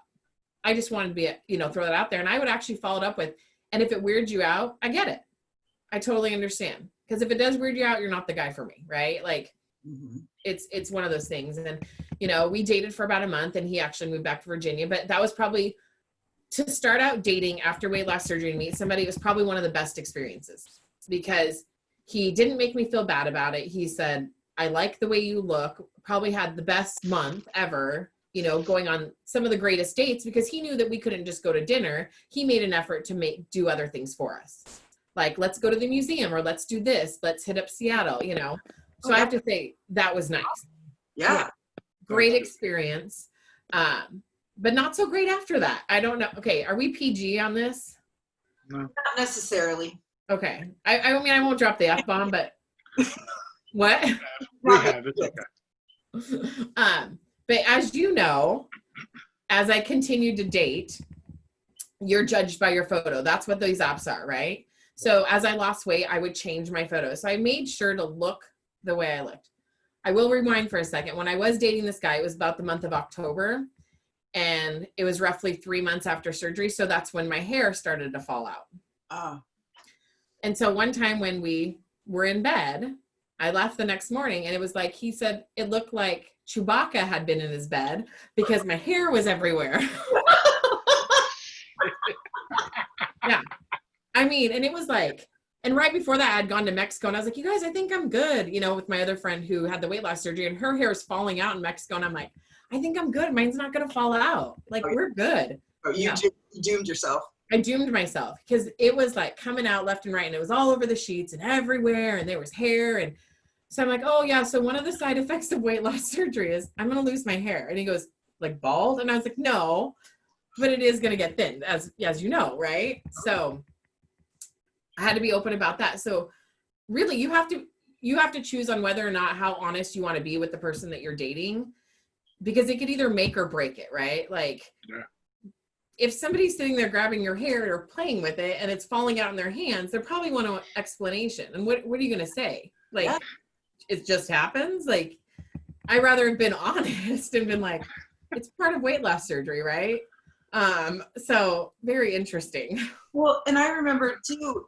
Speaker 3: I just wanted to be, throw that out there. And I would actually follow it up with, and if it weirds you out, I get it. I totally understand. Because if it does weird you out, you're not the guy for me, right? Like, it's one of those things. And, we dated for about a month and he actually moved back to Virginia, but that was probably, to start out dating after weight loss surgery and meet somebody, was probably one of the best experiences because he didn't make me feel bad about it. He said, I like the way you look, probably had the best month ever, going on some of the greatest dates because he knew that we couldn't just go to dinner. He made an effort to do other things for us. Like, let's go to the museum or let's do this. Let's hit up Seattle, So I have to say that was nice.
Speaker 1: Yeah.
Speaker 3: Great experience. But not so great after that. I don't know. Okay. Are we PG on this?
Speaker 2: No.
Speaker 1: Not necessarily.
Speaker 3: Okay. I mean, I won't drop the F-bomb, but what?
Speaker 2: We have, it's okay.
Speaker 3: But as you know, as I continued to date, you're judged by your photo. That's what these apps are, right? So as I lost weight, I would change my photo. So I made sure to look the way I looked. I will rewind for a second. When I was dating this guy, it was about the month of October, and it was roughly 3 months after surgery. So that's when my hair started to fall out.
Speaker 1: Oh.
Speaker 3: And so one time when we were in bed, I left the next morning and it was like, he said, it looked like Chewbacca had been in his bed because my hair was everywhere. Yeah. I mean, and it was like, and right before that I had gone to Mexico and I was like, you guys, I think I'm good, with my other friend who had the weight loss surgery and her hair is falling out in Mexico. And I'm like, I think I'm good. Mine's not going to fall out. Like, we're good.
Speaker 1: Oh, you doomed yourself.
Speaker 3: I doomed myself because it was like coming out left and right and it was all over the sheets and everywhere and there was hair. And so I'm like, oh yeah. So one of the side effects of weight loss surgery is I'm going to lose my hair. And he goes, like, bald? And I was like, no, but it is going to get thin as you know, right? So I had to be open about that. So really you have to choose on whether or not how honest you want to be with the person that you're dating, because it could either make or break it, right? Like,
Speaker 2: yeah.
Speaker 3: If somebody's sitting there grabbing your hair or playing with it and it's falling out in their hands, they probably want an explanation. And what are you going to say? Like, yeah. It just happens. Like, I'd rather have been honest and been like, it's part of weight loss surgery, right? So very interesting.
Speaker 1: Well, and I remember too,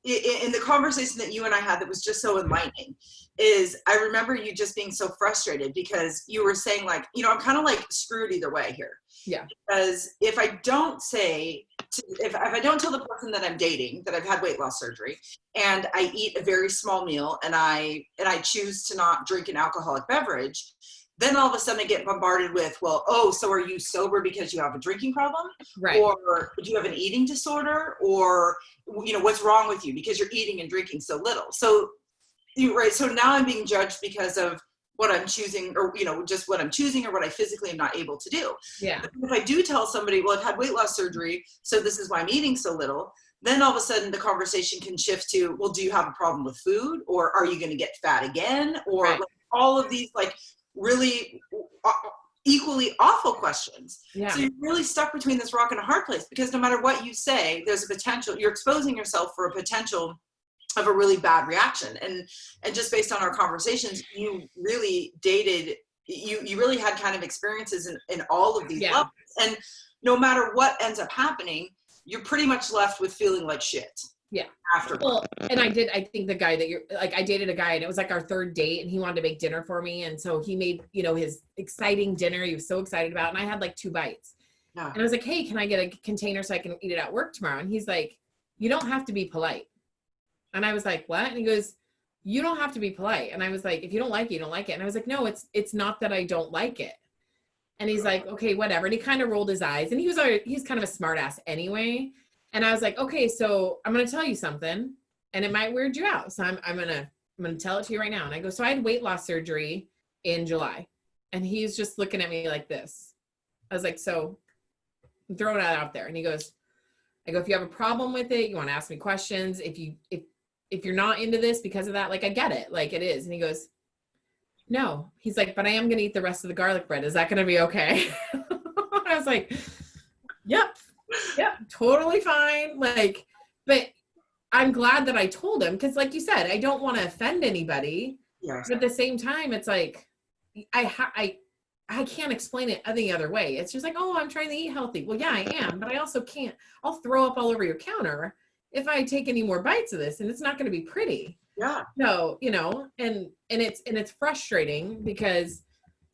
Speaker 1: in the conversation that you and I had that was just so enlightening, is I remember you just being so frustrated because you were saying like, I'm kind of like screwed either way here.
Speaker 3: Yeah.
Speaker 1: Because if I don't if I don't tell the person that I'm dating that I've had weight loss surgery and I eat a very small meal and I choose to not drink an alcoholic beverage, then all of a sudden I get bombarded with, well, oh, so are you sober because you have a drinking problem?
Speaker 3: Right.
Speaker 1: Or do you have an eating disorder? Or, what's wrong with you because you're eating and drinking so little? So, right. So now I'm being judged because of what I'm choosing or, just what I'm choosing or what I physically am not able to do.
Speaker 3: Yeah.
Speaker 1: But if I do tell somebody, well, I've had weight loss surgery, so this is why I'm eating so little, then all of a sudden the conversation can shift to, well, do you have a problem with food? Or are you going to get fat again? Or
Speaker 3: right.
Speaker 1: like, all of these, like, really equally awful questions.
Speaker 3: Yeah.
Speaker 1: So you're really stuck between this rock and a hard place because no matter what you say, there's a potential, you're exposing yourself for a potential of a really bad reaction. And just based on our conversations, you really dated, you really had kind of experiences in all of these levels. And no matter what ends up happening, you're pretty much left with feeling like shit.
Speaker 3: Yeah.
Speaker 1: After.
Speaker 3: Well, and I think the guy that you're like, I dated a guy and it was like our third date and he wanted to make dinner for me. And so he made, his exciting dinner he was so excited about. And I had like 2 bites. Yeah. And I was like, hey, can I get a container so I can eat it at work tomorrow? And he's like, you don't have to be polite. And I was like, what? And he goes, you don't have to be polite. And I was like, if you don't like it, you don't like it. And I was like, no, it's not that I don't like it. And he's like, okay, whatever. And he kind of rolled his eyes and he's kind of a smart ass anyway. And I was like, okay, so I'm going to tell you something and it might weird you out. So I'm going to tell it to you right now. And I go, so I had weight loss surgery in July and he's just looking at me like this. I was like, so I'm throwing that out there. And he goes, I go, if you have a problem with it, you want to ask me questions. If you're not into this because of that, like, I get it, like it is. And he goes, no. He's like, but I am going to eat the rest of the garlic bread. Is that going to be okay? I was like, yep, totally fine. Like, but I'm glad that I told him, because like you said, I don't want to offend anybody.
Speaker 1: Yes.
Speaker 3: But at the same time, it's like, I can't explain it any other way. It's just like, oh, I'm trying to eat healthy. Well, yeah, I am, but I also can't. I'll throw up all over your counter if I take any more bites of this, and it's not going to be pretty.
Speaker 1: Yeah.
Speaker 3: So, you know, and it's frustrating because,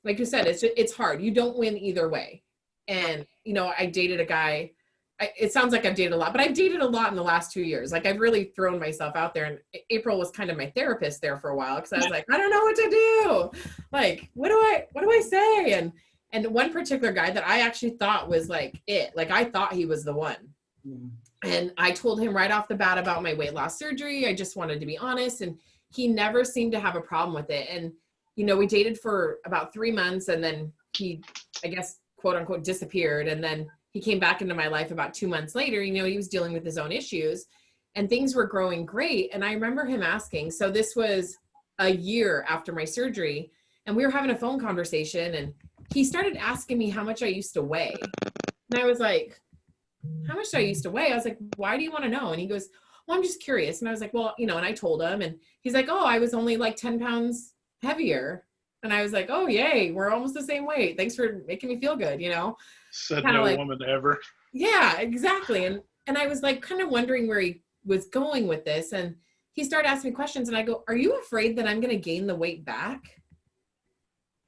Speaker 3: like you said, it's hard. You don't win either way. And, you know, I dated a guy. It sounds like I've dated a lot, but I've dated a lot in the last 2 years. Like, I've really thrown myself out there, and April was kind of my therapist there for a while, because I was like, I don't know what to do. Like, what do I say? And one particular guy that I actually thought was like it, like I thought he was the one.
Speaker 1: Mm.
Speaker 3: And I told him right off the bat about my weight loss surgery. I just wanted to be honest, and he never seemed to have a problem with it. And, you know, we dated for about 3 months, and then he, I guess, quote unquote, disappeared. And then he came back into my life about 2 months later. You know, he was dealing with his own issues, and things were growing great. And I remember him asking, so this was a year after my surgery, and we were having a phone conversation, and he started asking me how much I used to weigh. And I was like, how much do I used to weigh? I was like, why do you want to know? And he goes, well, I'm just curious. And I was like, well, you know, and I told him, and he's like, oh, I was only like 10 pounds heavier. And I was like, oh, yay, we're almost the same weight. Thanks for making me feel good, you know?
Speaker 2: Said
Speaker 3: Kinda
Speaker 2: no
Speaker 3: like,
Speaker 2: woman ever.
Speaker 3: yeah, exactly. And I was like kind of wondering where he was going with this. And he started asking me questions, and I go, are you afraid that I'm going to gain the weight back?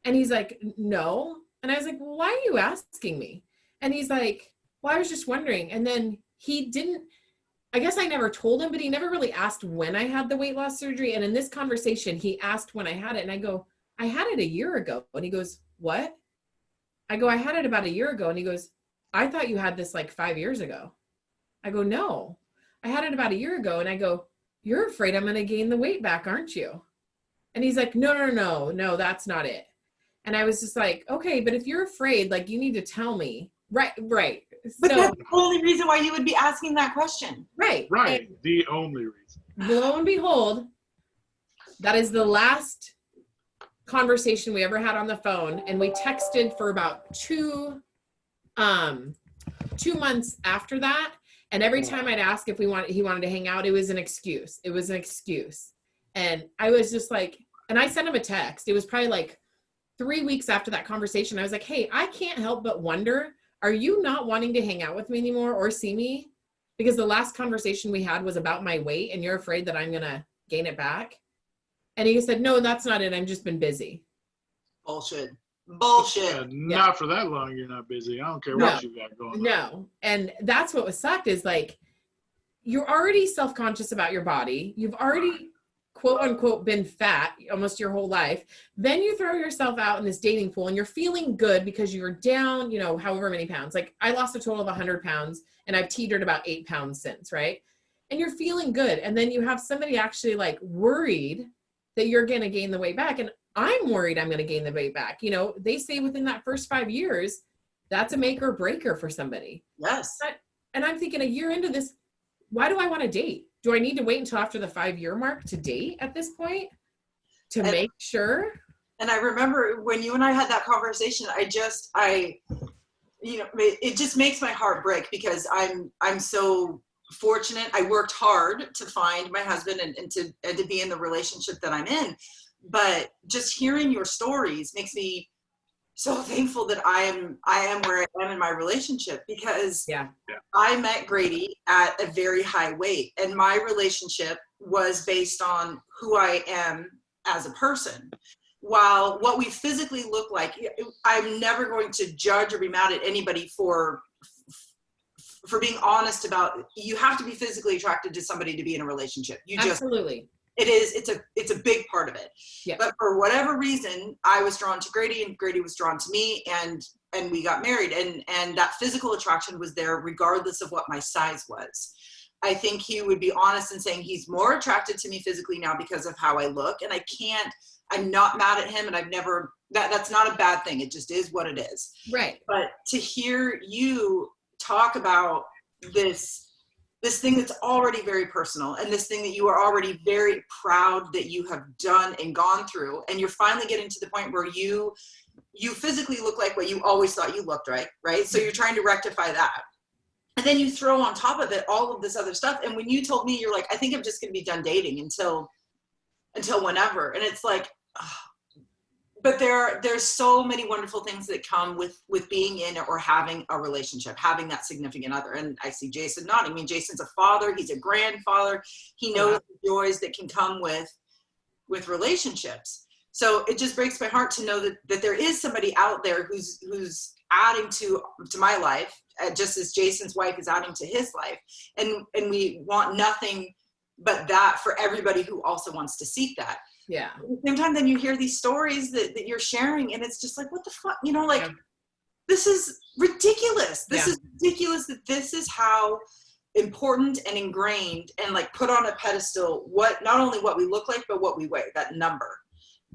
Speaker 3: And he's like, no. And I was like, well, why are you asking me? And he's like, well, I was just wondering. And then he didn't, I guess I never told him, but he never really asked when I had the weight loss surgery. And in this conversation, he asked when I had it. And I go, I had it a year ago. And he goes, what? I go, I had it about a year ago. And he goes, I thought you had this like 5 years ago. I go, no, I had it about a year ago. And I go, you're afraid I'm going to gain the weight back, aren't you? And he's like, no, that's not it. And I was just like, okay, but if you're afraid, like, you need to tell me. Right.
Speaker 1: But
Speaker 3: so,
Speaker 1: that's the only reason why you would be asking that question.
Speaker 3: Right.
Speaker 2: Right. The only reason.
Speaker 3: Lo and behold, that is the last conversation we ever had on the phone. And we texted for about two months after that. And every time I'd ask if he wanted to hang out, it was an excuse. And I was just like, and I sent him a text. It was probably like 3 weeks after that conversation. I was like, hey, I can't help but wonder, are you not wanting to hang out with me anymore or see me? Because the last conversation we had was about my weight, and you're afraid that I'm going to gain it back. And he said, no, that's not it. I've just been busy.
Speaker 1: Bullshit.
Speaker 2: Not for that long. You're not busy. I don't care what you got going on.
Speaker 3: No. And that's what was sucked, is like, you're already self-conscious about your body. You've already, quote unquote, been fat almost your whole life. Then you throw yourself out in this dating pool, and you're feeling good because you're down, you know, however many pounds. Like, I lost a total of 100 pounds, and I've teetered about 8 pounds since, right? And you're feeling good. And then you have somebody actually like worried that you're going to gain the weight back. And I'm worried I'm going to gain the weight back. You know, they say within that first 5 years, that's a make or breaker for somebody.
Speaker 1: Yes.
Speaker 3: And I'm thinking, a year into this, why do I want to date? Do I need to wait until after the 5-year mark to date at this point to make sure?
Speaker 1: And I remember when you and I had that conversation, you know, it just makes my heart break, because I'm so fortunate. I worked hard to find my husband and to be in the relationship that I'm in. But just hearing your stories makes me so thankful that I am where I am in my relationship, because I met Grady at a very high weight, and my relationship was based on who I am as a person. While what we physically look like, I'm never going to judge or be mad at anybody for being honest about, you have to be physically attracted to somebody to be in a relationship.
Speaker 3: Absolutely.
Speaker 1: It's a big part of it. Yeah. But for whatever reason, I was drawn to Grady, and Grady was drawn to me, and we got married, and that physical attraction was there regardless of what my size was. I think he would be honest in saying he's more attracted to me physically now because of how I look, and I'm not mad at him, and that's not a bad thing. It just is what it is.
Speaker 3: Right.
Speaker 1: But to hear you talk about this this thing that's already very personal, and this thing that you are already very proud that you have done and gone through, and you're finally getting to the point where you physically look like what you always thought you looked, right? So you're trying to rectify that. And then you throw on top of it all of this other stuff. And when you told me, you're like, I think I'm just going to be done dating until whenever. And it's like, oh. But there's so many wonderful things that come with being in or having a relationship, having that significant other. And I see Jason nodding. I mean, Jason's a father. He's a grandfather. He knows the joys that can come with relationships. So it just breaks my heart to know that there is somebody out there who's adding to my life, just as Jason's wife is adding to his life. And we want nothing but that for everybody who also wants to seek that.
Speaker 3: Yeah.
Speaker 1: At the same time, then you hear these stories that you're sharing, and it's just like, what the fuck? You know, like, this is ridiculous. This is ridiculous that this is how important and ingrained and like put on a pedestal not only what we look like, but what we weigh, that number.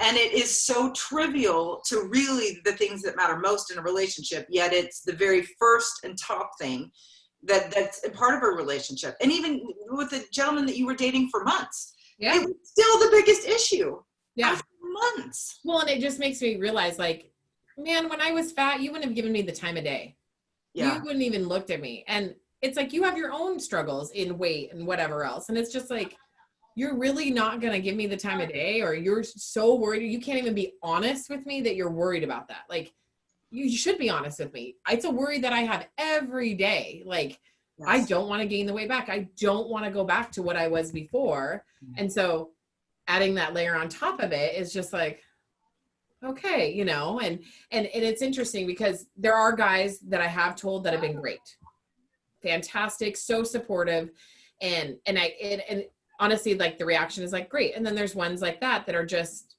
Speaker 1: And it is so trivial to really the things that matter most in a relationship, yet it's the very first and top thing that's a part of a relationship. And even with the gentleman that you were dating for months, it was still the biggest issue after months.
Speaker 3: Well, and it just makes me realize, like, man, when I was fat, you wouldn't have given me the time of day. You wouldn't even looked at me. And it's like, you have your own struggles in weight and whatever else. And it's just like, you're really not going to give me the time of day, or you're so worried. You can't even be honest with me that you're worried about that. Like, you should be honest with me. It's a worry that I have every day. Like, I don't want to gain the weight back. I don't want to go back to what I was before. And so adding that layer on top of it is just like, okay, you know, and it's interesting because there are guys that I have told that have been great, fantastic, so supportive. And honestly, like, the reaction is like, great. And then there's ones like that are just,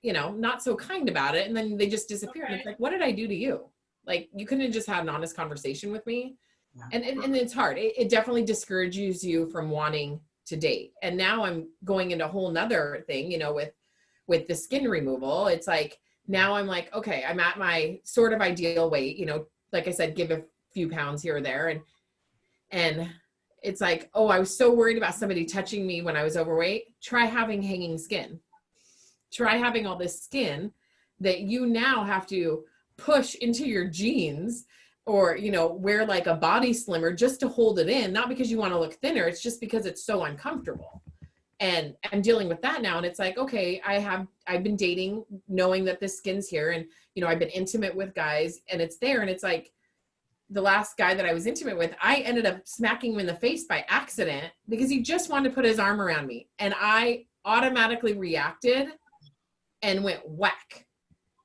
Speaker 3: you know, not so kind about it. And then they just disappear. And it's like, what did I do to you? Like, you couldn't have just had an honest conversation with me. And it's hard. It definitely discourages you from wanting to date. And now I'm going into a whole nother thing, you know, with the skin removal. It's like, now I'm like, okay, I'm at my sort of ideal weight, you know, like I said, give a few pounds here or there. And it's like, oh, I was so worried about somebody touching me when I was overweight. Try having hanging skin. Try having all this skin that you now have to push into your jeans, or, you know, wear like a body slimmer just to hold it in, not because you want to look thinner. It's just because it's so uncomfortable. And I'm dealing with that now. And it's like, okay, I've been dating knowing that this skin's here, and, you know, I've been intimate with guys and it's there. And it's like, the last guy that I was intimate with, I ended up smacking him in the face by accident because he just wanted to put his arm around me. And I automatically reacted and went whack.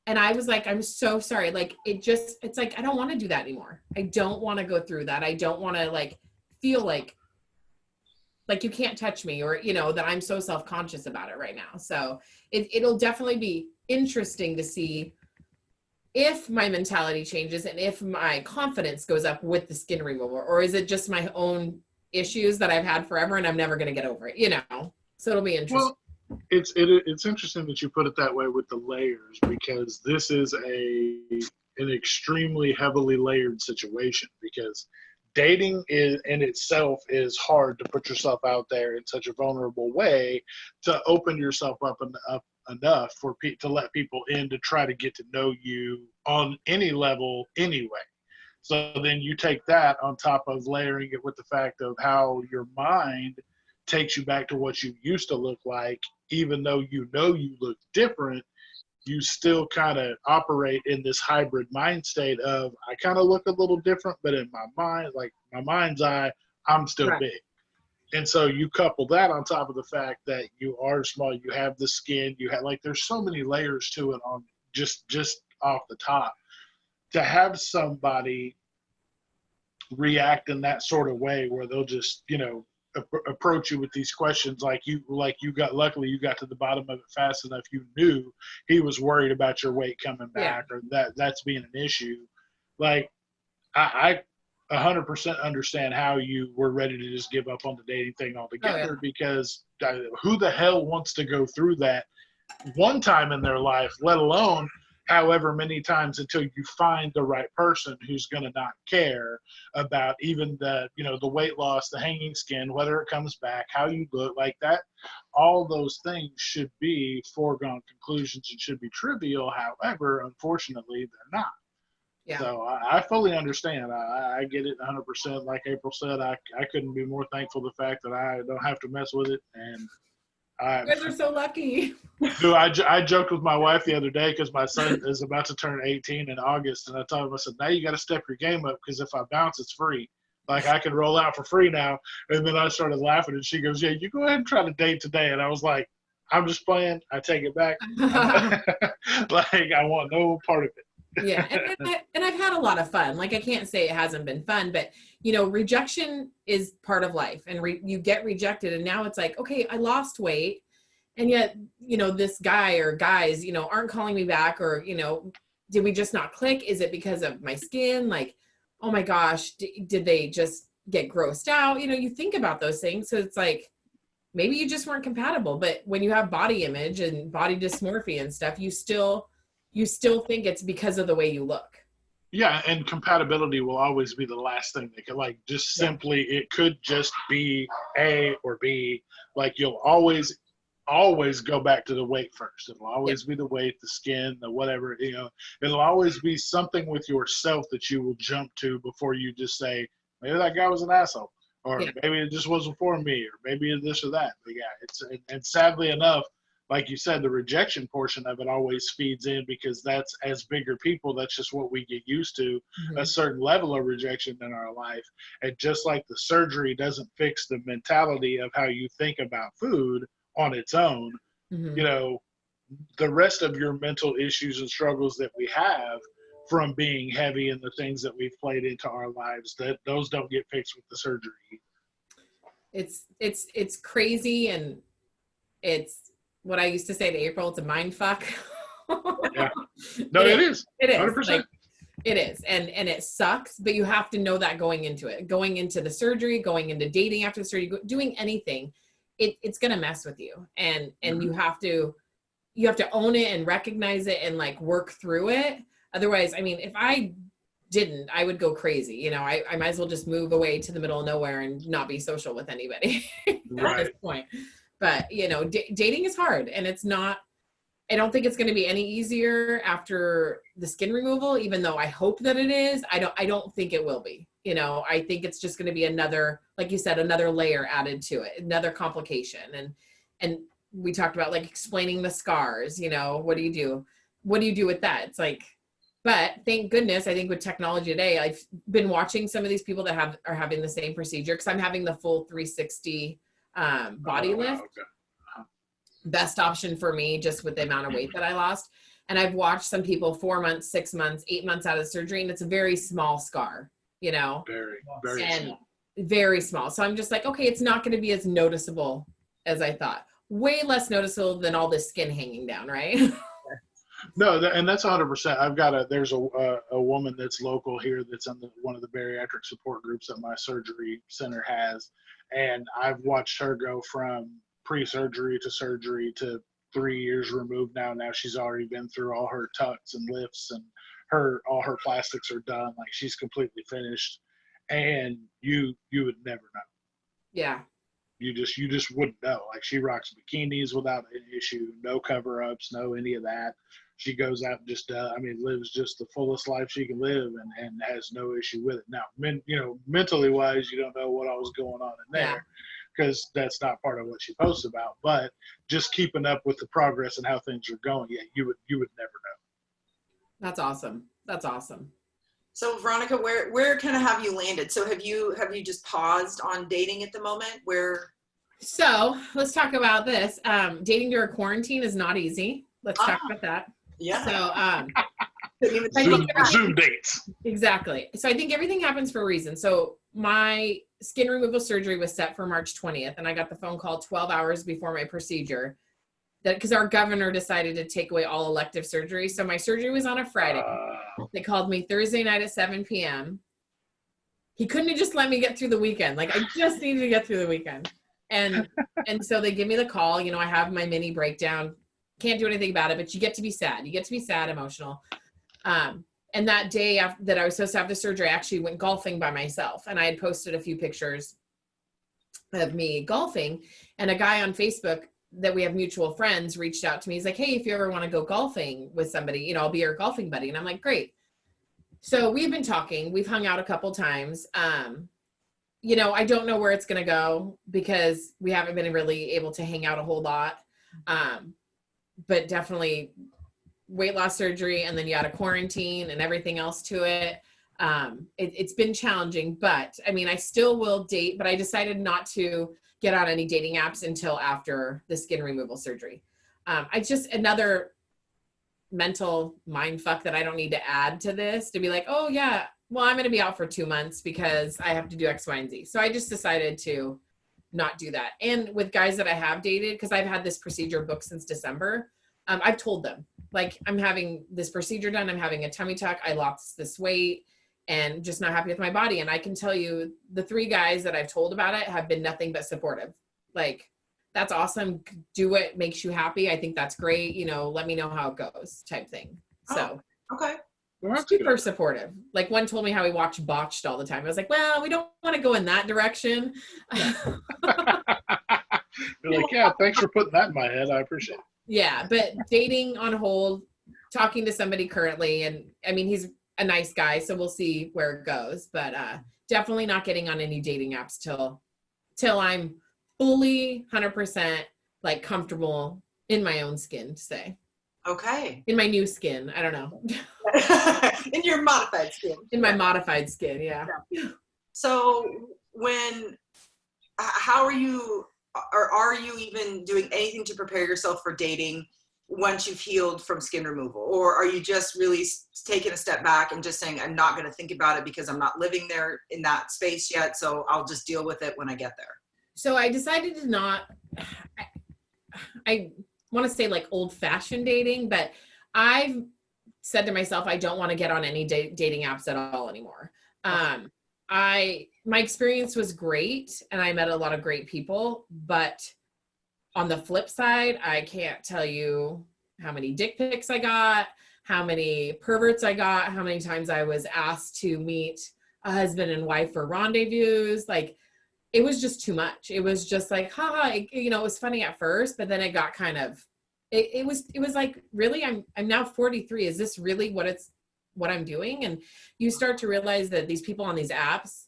Speaker 3: And I was like, I'm so sorry. Like, it's like, I don't want to do that anymore. I don't want to go through that. I don't want to like feel like you can't touch me, or, you know, that I'm so self-conscious about it right now. So it'll definitely be interesting to see if my mentality changes and if my confidence goes up with the skin removal, or is it just my own issues that I've had forever and I'm never going to get over it, you know? So it'll be interesting.
Speaker 2: Well, it's interesting that you put it that way with the layers, because this is an extremely heavily layered situation, because dating in itself is hard to put yourself out there in such a vulnerable way, to open yourself up enough to let people in to try to get to know you on any level anyway. So then you take that on top of layering it with the fact of how your mind takes you back to what you used to look like, even though you know you look different. You still kind of operate in this hybrid mind state of, I kind of look a little different, but in my mind, like my mind's eye, I'm still big. And so you couple that on top of the fact that you are small, you have the skin, you have, like, there's so many layers to it on just off the top. To have somebody react in that sort of way where they'll just, you know, approach you with these questions, like you luckily you got to the bottom of it fast enough. You knew he was worried about your weight coming back, or that's being an issue. Like, I 100% understand how you were ready to just give up on the dating thing altogether, because who the hell wants to go through that one time in their life, let alone however many times until you find the right person who's going to not care about even the, you know, the weight loss, the hanging skin, whether it comes back, how you look like that. All those things should be foregone conclusions and should be trivial. However, unfortunately, they're not.
Speaker 3: Yeah.
Speaker 2: So I fully understand. I get it 100%. Like April said, I couldn't be more thankful for the fact that I don't have to mess with it. And
Speaker 3: You guys are so lucky.
Speaker 2: dude, I joked with my wife the other day because my son is about to turn 18 in August. And I told him, I said, now you got to step your game up because if I bounce, it's free. Like I can roll out for free now. And then I started laughing and she goes, yeah, you go ahead and try to date today. And I was like, I'm just playing. I take it back. Like I want no part of it.
Speaker 3: Yeah. And I've had a lot of fun. Like I can't say it hasn't been fun, but you know, rejection is part of life and you get rejected. And now it's like, okay, I lost weight. And yet, you know, this guy or guys, you know, aren't calling me back or, you know, did we just not click? Is it because of my skin? Like, oh my gosh, did they just get grossed out? You know, you think about those things. So it's like, maybe you just weren't compatible. But when you have body image and body dysmorphia and stuff, you still think it's because of the way you look.
Speaker 2: Yeah, and compatibility will always be the last thing that could, like, just simply, it could just be A or B. Like, you'll always go back to the weight first. It'll always be the weight, the skin, the whatever, you know. It'll always be something with yourself that you will jump to before you just say, maybe that guy was an asshole, or maybe it just wasn't for me, or maybe this or that. But yeah, and sadly enough, like you said, the rejection portion of it always feeds in because that's, as bigger people, that's just what we get used to, a certain level of rejection in our life. And just like the surgery doesn't fix the mentality of how you think about food on its own, you know, the rest of your mental issues and struggles that we have from being heavy and the things that we've played into our lives, that those don't get fixed with the surgery.
Speaker 3: It's crazy, and it's what I used to say to April, it's a mind fuck.
Speaker 2: Yeah. No, it is.
Speaker 3: It is.
Speaker 2: 100%.
Speaker 3: Like, it is. And it sucks, but you have to know that going into it, going into the surgery, going into dating after the surgery, doing anything, it's going to mess with you. And you have to own it and recognize it and like work through it. Otherwise, I mean, if I didn't, I would go crazy. You know, I might as well just move away to the middle of nowhere and not be social with anybody at this point. But, you know, dating is hard, and it's not, I don't think it's going to be any easier after the skin removal, even though I hope that it is. I don't think it will be. You know, I think it's just going to be another, like you said, another layer added to it, another complication. And we talked about like explaining the scars, you know, what do you do? What do you do with that? It's like, but thank goodness, I think with technology today, I've been watching some of these people that are having the same procedure, because I'm having the full 360 body lift. Best option for me, just with the amount of weight that I lost. And I've watched some people 4 months, 6 months, 8 months out of surgery, and it's a very small scar, you know,
Speaker 2: very small.
Speaker 3: Very small. So I'm just like, okay, it's not going to be as noticeable as I thought. Way less noticeable than all this skin hanging down, right?
Speaker 2: No, and that's 100%. There's a woman that's local here that's in one of the bariatric support groups that my surgery center has, and I've watched her go from pre-surgery to surgery to 3 years removed now. Now she's already been through all her tucks and lifts, and all her plastics are done. Like, she's completely finished, and you would never know. Yeah. You just wouldn't know. Like, she rocks bikinis without an issue, no cover-ups, no any of that. She goes out and just, lives just the fullest life she can live, and has no issue with it. Now, mentally wise, you don't know what all was going on in there, because that's not part of what she posts about. But just keeping up with the progress and how things are going, you would never know.
Speaker 3: That's awesome. That's awesome.
Speaker 1: So Veronica, where kind of have you landed? So have you just paused on dating at the moment?
Speaker 3: So let's talk about this. Dating during quarantine is not easy. Let's talk about that.
Speaker 1: Yeah.
Speaker 3: So
Speaker 2: Zoom dates.
Speaker 3: Exactly. So I think everything happens for a reason. So my skin removal surgery was set for March 20th, and I got the phone call 12 hours before my procedure, that because our governor decided to take away all elective surgery. So my surgery was on a Friday. They called me Thursday night at 7 p.m. He couldn't have just let me get through the weekend. Like, I just needed to get through the weekend. And so they give me the call. You know, I have my mini breakdown. can't do anything about it, but you get to be sad. You get to be sad, emotional. And that day that I was supposed to have the surgery, I actually went golfing by myself, and I had posted a few pictures of me golfing, and a guy on Facebook that we have mutual friends reached out to me. He's like, hey, if you ever want to go golfing with somebody, you know, I'll be your golfing buddy. And I'm like, great. So we've been talking, we've hung out a couple times. You know, I don't know where it's going to go because we haven't been really able to hang out a whole lot. But definitely weight loss surgery, and then you had a quarantine and everything else to it. It's been challenging, but I mean, I still will date, but I decided not to get on any dating apps until after the skin removal surgery. I just, another mental mind fuck that I don't need to add to this, to be like, oh yeah, well, I'm going to be out for 2 months because I have to do X, Y, and Z. So I just decided to not do that. And with guys that I have dated, because I've had this procedure booked since December, I've told them, like, I'm having this procedure done. I'm having a tummy tuck. I lost this weight and just not happy with my body. And I can tell you the 3 guys that I've told about it have been nothing but supportive. Like, that's awesome. Do what makes you happy. I think that's great. You know, let me know how it goes type thing. So,
Speaker 1: okay.
Speaker 3: Super supportive. Like, one told me how he watched Botched all the time. I was like, well, we don't want to go in that direction.
Speaker 2: You're like, yeah, thanks for putting that in my head. I appreciate it.
Speaker 3: Yeah, but dating on hold, talking to somebody currently, and I mean, he's a nice guy, so we'll see where it goes, but definitely not getting on any dating apps till I'm fully 100% like comfortable in my own skin, to say.
Speaker 1: Okay.
Speaker 3: In my new skin, I don't know.
Speaker 1: In your modified skin.
Speaker 3: In my modified skin, yeah.
Speaker 1: So how are you, or are you even doing anything to prepare yourself for dating once you've healed from skin removal? Or are you just really taking a step back and just saying, I'm not going to think about it because I'm not living there in that space yet, so I'll just deal with it when I get there? So
Speaker 3: I decided to not, I want to say like old-fashioned dating, but I've said to myself, I don't want to get on any dating apps at all anymore. My experience was great, and I met a lot of great people, but on the flip side, I can't tell you how many dick pics I got, how many perverts I got, how many times I was asked to meet a husband and wife for rendezvous. Like, it was just too much. It was just like, haha, you know, it was funny at first, but then it got kind of, it was like, really, I'm now 43. Is this really what I'm doing? And you start to realize that these people on these apps,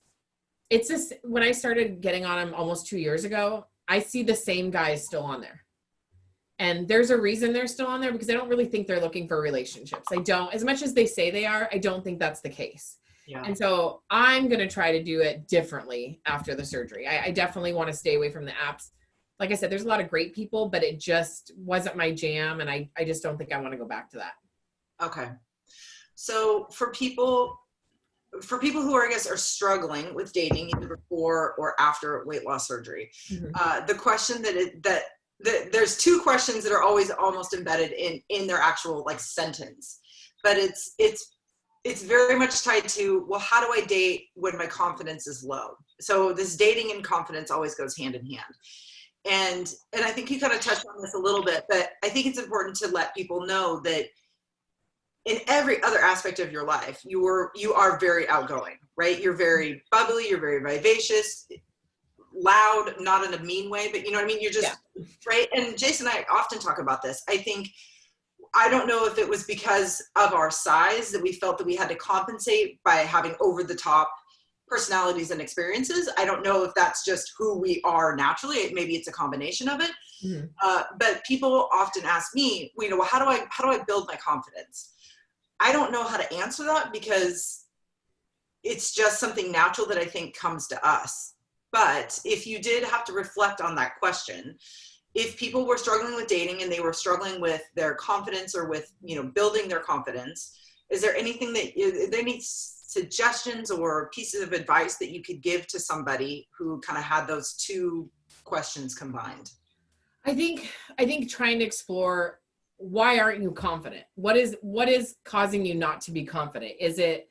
Speaker 3: it's just, when I started getting on them almost 2 years ago, I see the same guys still on there. And there's a reason they're still on there, because I don't really think they're looking for relationships. I don't, as much as they say they are, I don't think that's the case. Yeah. And so I'm going to try to do it differently after the surgery. I definitely want to stay away from the apps. Like I said, there's a lot of great people, but it just wasn't my jam. And I just don't think I want to go back to that.
Speaker 1: Okay. So for people who are, I guess, are struggling with dating either before or after weight loss surgery, the question there's 2 questions that are always almost embedded in their actual like sentence, but it's very much tied to, well, how do I date when my confidence is low? So this dating and confidence always goes hand in hand. And I think you kind of touched on this a little bit, but I think it's important to let people know that in every other aspect of your life, you are very outgoing, right? You're very bubbly, you're very vivacious, loud, not in a mean way, but you know what I mean? You're just, right? And Jason and I often talk about this. I don't know if it was because of our size that we felt that we had to compensate by having over the top personalities and experiences. I don't know if that's just who we are naturally. Maybe it's a combination of it. But people often ask me, you know, well, how do I build my confidence? I don't know how to answer that, because it's just something natural that I think comes to us. But if you did have to reflect on that question, if people were struggling with dating and they were struggling with their confidence or with, you know, building their confidence, is there anything any suggestions or pieces of advice that you could give to somebody who kind of had those 2 questions combined?
Speaker 3: I think trying to explore, why aren't you confident? What is causing you not to be confident? Is it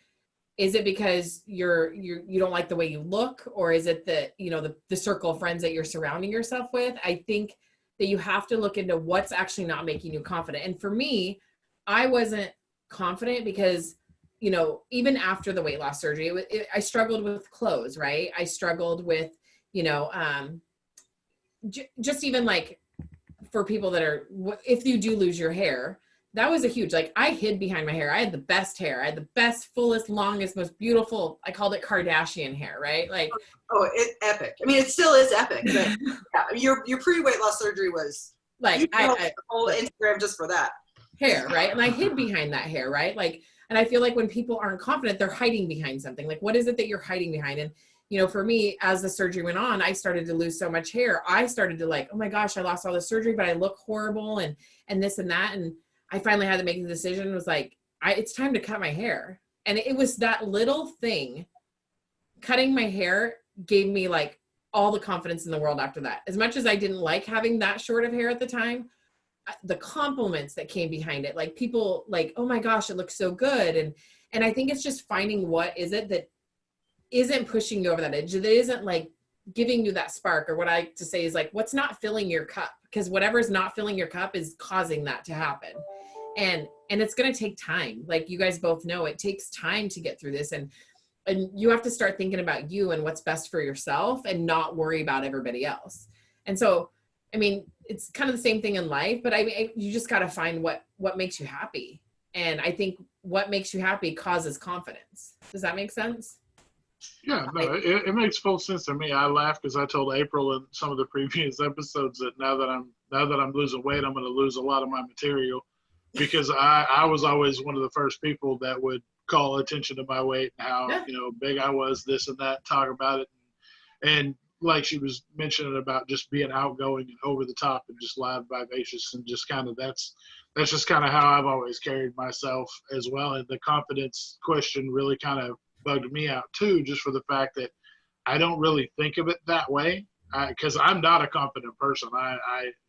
Speaker 3: because you don't like the way you look, or is it that, you know, the circle of friends that you're surrounding yourself with? I think that you have to look into what's actually not making you confident. And for me, I wasn't confident because, you know, even after the weight loss surgery, I struggled with clothes, right? I struggled with, you know, just even like for people that are, if you do lose your hair, that was a huge, like I hid behind my hair. I had the best hair. I had the best, fullest, longest, most beautiful, I called it Kardashian hair, right? Like,
Speaker 1: oh, it's epic. I mean, it still is epic, but yeah, your pre-weight loss surgery was
Speaker 3: like
Speaker 1: I whole Instagram just for that
Speaker 3: hair, right? And I hid behind that hair, right? Like, and I feel like when people aren't confident, they're hiding behind something. Like, what is it that you're hiding behind? And, you know, for me, as the surgery went on, I started to lose so much hair. I started to like, oh my gosh, I lost all the surgery, but I look horrible and this and that. And I finally had to make the decision. It was like, it's time to cut my hair. And it was that little thing, cutting my hair gave me like all the confidence in the world after that. As much as I didn't like having that short of hair at the time, the compliments that came behind it, like people like, oh my gosh, it looks so good. And I think it's just finding what is it that isn't pushing you over that edge, that isn't like giving you that spark, or what I like to say is like, what's not filling your cup? Because whatever's not filling your cup is causing that to happen. And it's going to take time. Like you guys both know, it takes time to get through this. And you have to start thinking about you and what's best for yourself and not worry about everybody else. And so, I mean, it's kind of the same thing in life, but I mean, you just got to find what makes you happy. And I think what makes you happy causes confidence. Does that make sense?
Speaker 2: Yeah, no, it makes full sense to me. I laugh because I told April in some of the previous episodes that now that I'm losing weight, I'm going to lose a lot of my material, because I was always one of the first people that would call attention to my weight and how big I was, this and that, talk about it, and like she was mentioning about just being outgoing and over the top and just loud, vivacious, and just kind of that's just kind of how I've always carried myself as well. And the confidence question really kind of bugged me out too, just for the fact that I don't really think of it that way, because I'm not a confident person. I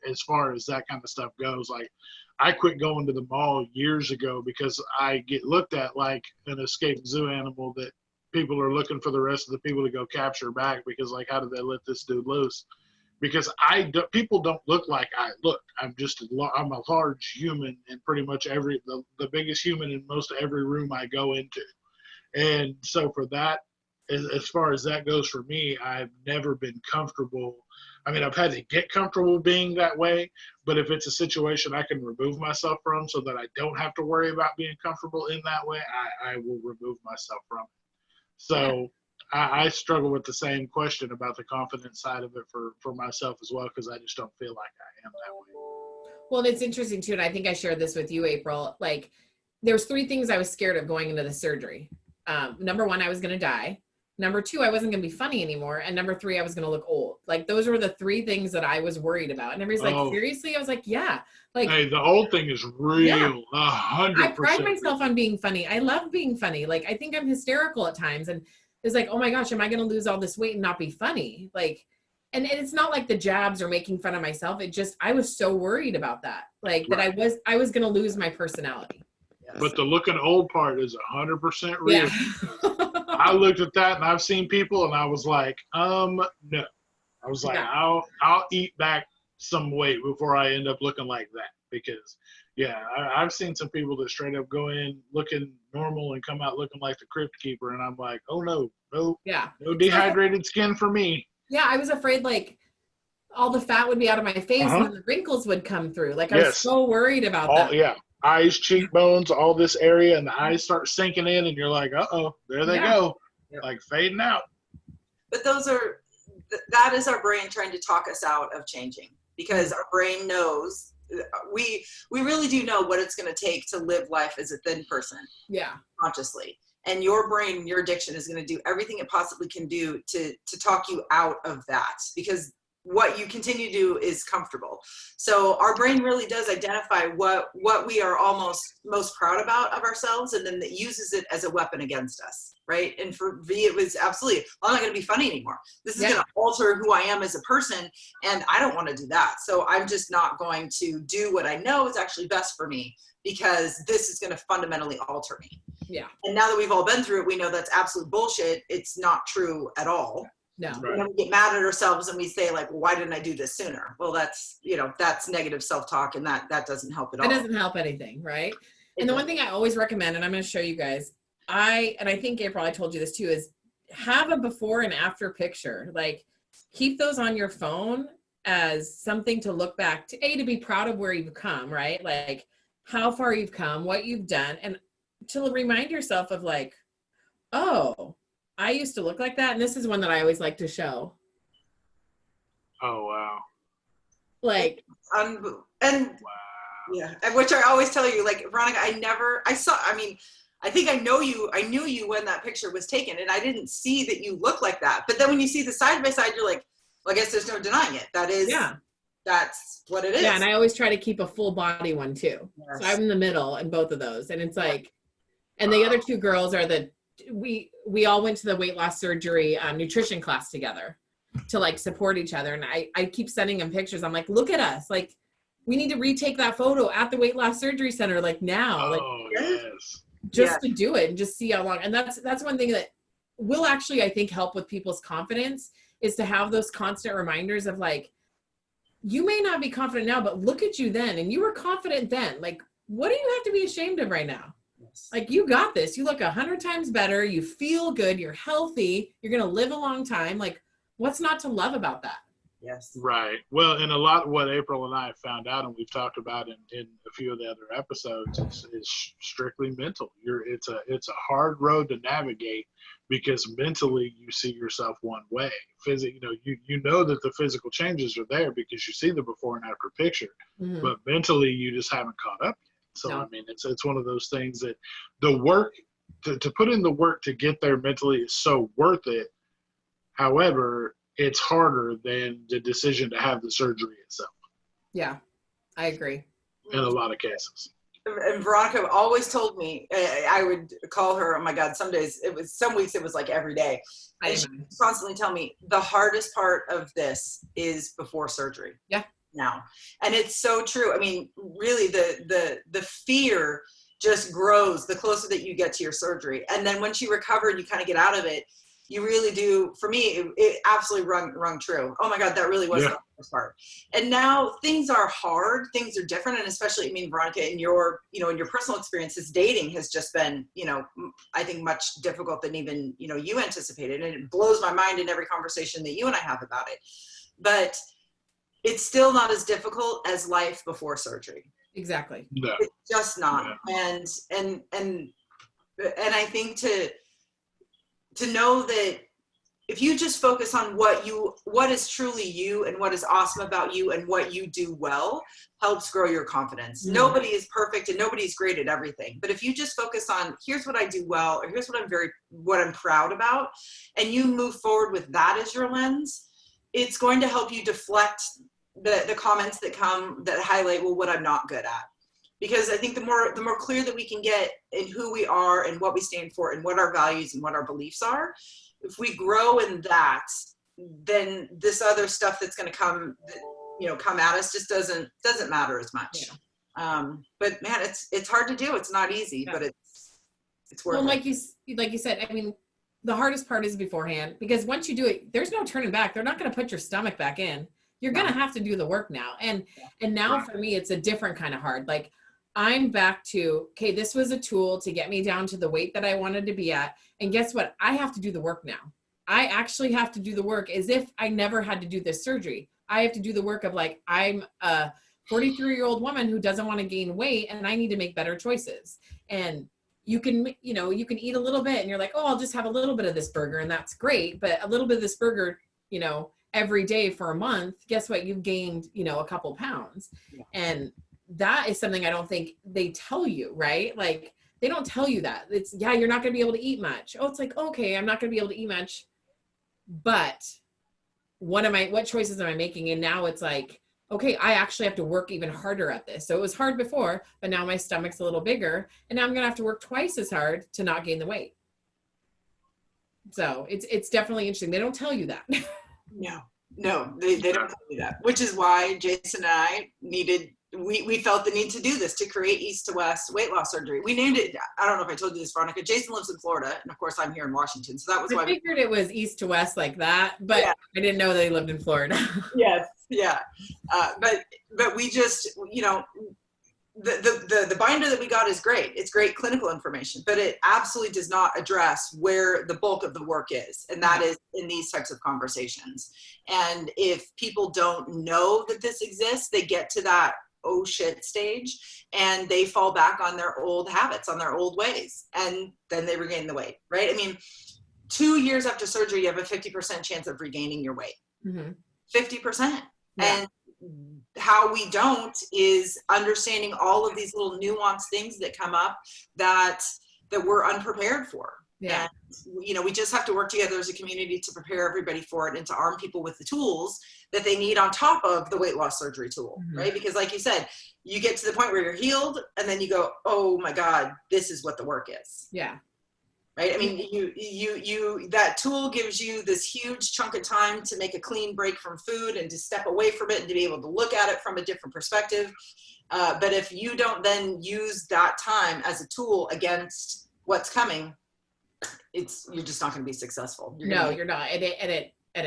Speaker 2: as far as that kind of stuff goes, like I quit going to the mall years ago because I get looked at like an escaped zoo animal that people are looking for the rest of the people to go capture back, because like, how did they let this dude loose? Because people don't look like I look. I'm a large human in pretty much the biggest human in most every room I go into. And so for that, as far as that goes for me, I've never been comfortable. I mean, I've had to get comfortable being that way, but if it's a situation I can remove myself from so that I don't have to worry about being comfortable in that way, I will remove myself from it. So I struggle with the same question about the confidence side of it for myself as well, because I just don't feel like I am that way.
Speaker 3: Well, it's interesting too, and I think I shared this with you, April. Like, there's 3 things I was scared of going into the surgery. Number 1, I was going to die. Number 2, I wasn't going to be funny anymore. And number 3, I was going to look old. Like, those were the 3 things that I was worried about. And everybody's like, seriously? I was like, yeah. Like,
Speaker 2: hey, the old thing is real, 100%.
Speaker 3: I pride myself on being funny. I love being funny. Like, I think I'm hysterical at times. And it's like, oh my gosh, am I going to lose all this weight and not be funny? Like, and it's not like the jabs or making fun of myself. It just, I was so worried about that. Like, right. that I was going to lose my personality.
Speaker 2: But the looking old part is 100% real. Yeah. I looked at that and I've seen people and I was like, no. I was like, I'll eat back some weight before I end up looking like that. Because, I've seen some people that straight up go in looking normal and come out looking like the Crypt Keeper. And I'm like, oh, no dehydrated skin for me.
Speaker 3: Yeah, I was afraid like all the fat would be out of my face and then the wrinkles would come through. Like, I was so worried about that.
Speaker 2: Yeah. Eyes, cheekbones, all this area, and the eyes start sinking in, and you're like, uh-oh, there they go, like fading out.
Speaker 1: But that is our brain trying to talk us out of changing, because our brain knows, we really do know what it's going to take to live life as a thin person, consciously. And your brain, your addiction is going to do everything it possibly can do to talk you out of that, because what you continue to do is comfortable. So our brain really does identify what we are most proud about of ourselves, and then it uses it as a weapon against us, right? And for V, it was absolutely, I'm not going to be funny anymore. This is going to alter who I am as a person, and I don't want to do that. So I'm just not going to do what I know is actually best for me, because this is going to fundamentally alter me. Yeah. And now that we've all been through it, we know that's absolute bullshit. It's not true at all.
Speaker 3: No.
Speaker 1: And then we get mad at ourselves and we say like, why didn't I do this sooner? Well, that's, that's negative self-talk, and that doesn't help at all.
Speaker 3: It doesn't help anything, right? And the one thing I always recommend, and I'm going to show you guys, I think April, I told you this too, is have a before and after picture. Like, keep those on your phone as something to look back to, to be proud of where you've come, right? Like how far you've come, what you've done, and to remind yourself of like, oh, I used to look like that. And this is one that I always like to show.
Speaker 2: Oh, wow.
Speaker 3: Like,
Speaker 1: and
Speaker 2: wow.
Speaker 1: Yeah, which I always tell you, like, Veronica, I think I knew you when that picture was taken, and I didn't see that you look like that. But then when you see the side by side, you're like, well, I guess there's no denying it. That's what it is.
Speaker 3: Yeah, and I always try to keep a full body one too.
Speaker 1: Yes.
Speaker 3: So I'm in the middle in both of those. And it's like, and the other two girls are we all went to the weight loss surgery nutrition class together to like support each other. And I keep sending them pictures. I'm like, look at us. Like, we need to retake that photo at the weight loss surgery center, like now, like
Speaker 2: yes.
Speaker 3: just to do it and just see how long. And that's one thing that will actually, I think, help with people's confidence, is to have those constant reminders of like, you may not be confident now, but look at you then. And you were confident then. Like, what do you have to be ashamed of right now? Yes. Like, you got this. You look 100 times better. You feel good. You're healthy. You're going to live a long time. Like, what's not to love about that?
Speaker 1: Yes.
Speaker 2: Right. Well, and a lot of what April and I have found out, and we've talked about in a few of the other episodes, is strictly mental. It's a hard road to navigate, because mentally you see yourself one way. You know that the physical changes are there because you see the before and after picture, but mentally you just haven't caught up yet. So no. I mean, it's one of those things that the work to put in the work to get there mentally is so worth it. However, it's harder than the decision to have the surgery itself.
Speaker 3: Yeah, I agree.
Speaker 2: In a lot of cases.
Speaker 1: And Veronica always told me, I would call her, oh my God, some weeks it was like every day. And she would constantly tell me, the hardest part of this is before surgery.
Speaker 3: Yeah.
Speaker 1: Now. And it's so true. I mean, really the fear just grows the closer that you get to your surgery. And then once you recover and you kind of get out of it, you really do. For me, it absolutely rung true. Oh my God, that really was the hardest part. And now things are hard, things are different. And especially, I mean, Veronica, in your personal experiences, dating has just been, I think much difficult than even, you anticipated. And it blows my mind in every conversation that you and I have about it. But it's still not as difficult as life before surgery.
Speaker 3: Exactly.
Speaker 2: No.
Speaker 1: It's just not. No. And I think to know that if you just focus on what is truly you and what is awesome about you and what you do well, helps grow your confidence. Mm-hmm. Nobody is perfect and nobody's great at everything. But if you just focus on, here's what I do well, or here's what I'm proud about, and you move forward with that as your lens, it's going to help you deflect the comments that come that highlight, well, what I'm not good at. Because I think the more clear that we can get in who we are and what we stand for and what our values and what our beliefs are, if we grow in that, then this other stuff that's going to come at us just doesn't matter as much. Yeah. But man, it's hard to do. It's not easy, but it's worth it.
Speaker 3: Well, like you said, I mean, the hardest part is beforehand, because once you do it, there's no turning back. They're not going to put your stomach back in. You're going to have to do the work now. And now for me, it's a different kind of hard. Like, I'm back to, okay, this was a tool to get me down to the weight that I wanted to be at. And guess what? I have to do the work now. I actually have to do the work as if I never had to do this surgery. I have to do the work of like, I'm a 43-year-old woman who doesn't want to gain weight, and I need to make better choices. And you can eat a little bit and you're like, oh, I'll just have a little bit of this burger, and that's great. But a little bit of this burger, every day for a month, guess what? You've gained, a couple pounds. Yeah. And that is something I don't think they tell you, right? Like, they don't tell you that. It's, you're not going to be able to eat much. Oh, it's like, okay, I'm not going to be able to eat much, but what choices am I making? And now it's like, okay, I actually have to work even harder at this. So it was hard before, but now my stomach's a little bigger, and now I'm going to have to work twice as hard to not gain the weight. So it's definitely interesting. They don't tell you that.
Speaker 1: No, they don't tell you that, which is why Jason and I needed we felt the need to do this, to create East to West weight loss surgery. We named it, I don't know if I told you this, Veronica, Jason lives in Florida, and of course I'm here in Washington. So that was why
Speaker 3: I figured it was east to west like that, but
Speaker 1: Yeah.
Speaker 3: I didn't know they lived in Florida.
Speaker 1: Yes, yeah. But we just, you know, the binder that we got is great. It's great clinical information, but it absolutely does not address where the bulk of the work is. And that is in these types of conversations. And if people don't know that this exists, they get to that oh shit stage and they fall back on their old habits, on their old ways. And then they regain the weight, right? I mean, 2 years after surgery, you have a 50% chance of regaining your weight. 50%. And how we don't is understanding all of these little nuanced things that come up that we're unprepared for.
Speaker 3: Yeah.
Speaker 1: And, you know, we just have to work together as a community to prepare everybody for it and to arm people with the tools that they need on top of the weight loss surgery tool, right? Because like you said, you get to the point where you're healed and then you go, oh my God, this is what the work is.
Speaker 3: Yeah.
Speaker 1: Right? I mean, you that tool gives you this huge chunk of time to make a clean break from food and to step away from it and to be able to look at it from a different perspective. But if you don't then use that time as a tool against what's coming, you're just not going to be successful.
Speaker 3: You're not. And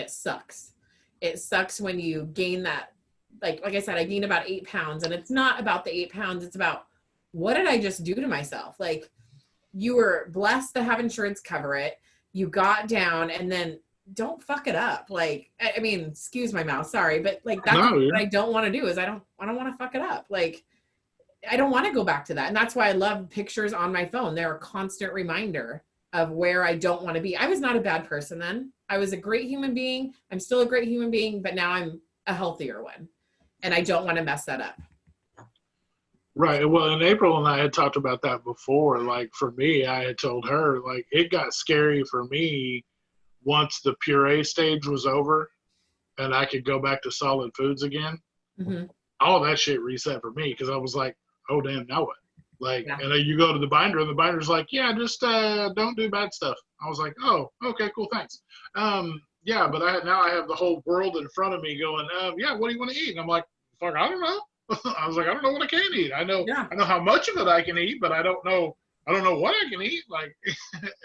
Speaker 3: it sucks. It sucks when you gain that, like I said, I gained about 8 pounds, and it's not about the 8 pounds. It's about, what did I just do to myself? Like, you were blessed to have insurance cover it. You got down, and then don't fuck it up. Like, I mean, excuse my mouth, sorry, but like that's what I don't want to do is I don't want to fuck it up. Like, I don't want to go back to that. And that's why I love pictures on my phone. They're a constant reminder of where I don't want to be. I was not a bad person then. I was a great human being. I'm still a great human being, but now I'm a healthier one. And I don't want to mess that up.
Speaker 2: Right. Well, and April and I had talked about that before. Like, for me, I had told her, like, it got scary for me once the puree stage was over and I could go back to solid foods again. All that shit reset for me, because I was like, oh, damn, now what? Like, and then you go to the binder, and the binder's like, yeah, just don't do bad stuff. I was like, oh, okay, cool, thanks. Yeah, but now I have the whole world in front of me going, yeah, what do you want to eat? And I'm like, fuck, I don't know. I was like, I don't know what I can eat. I know how much of it I can eat, but I don't know what I can eat. Like,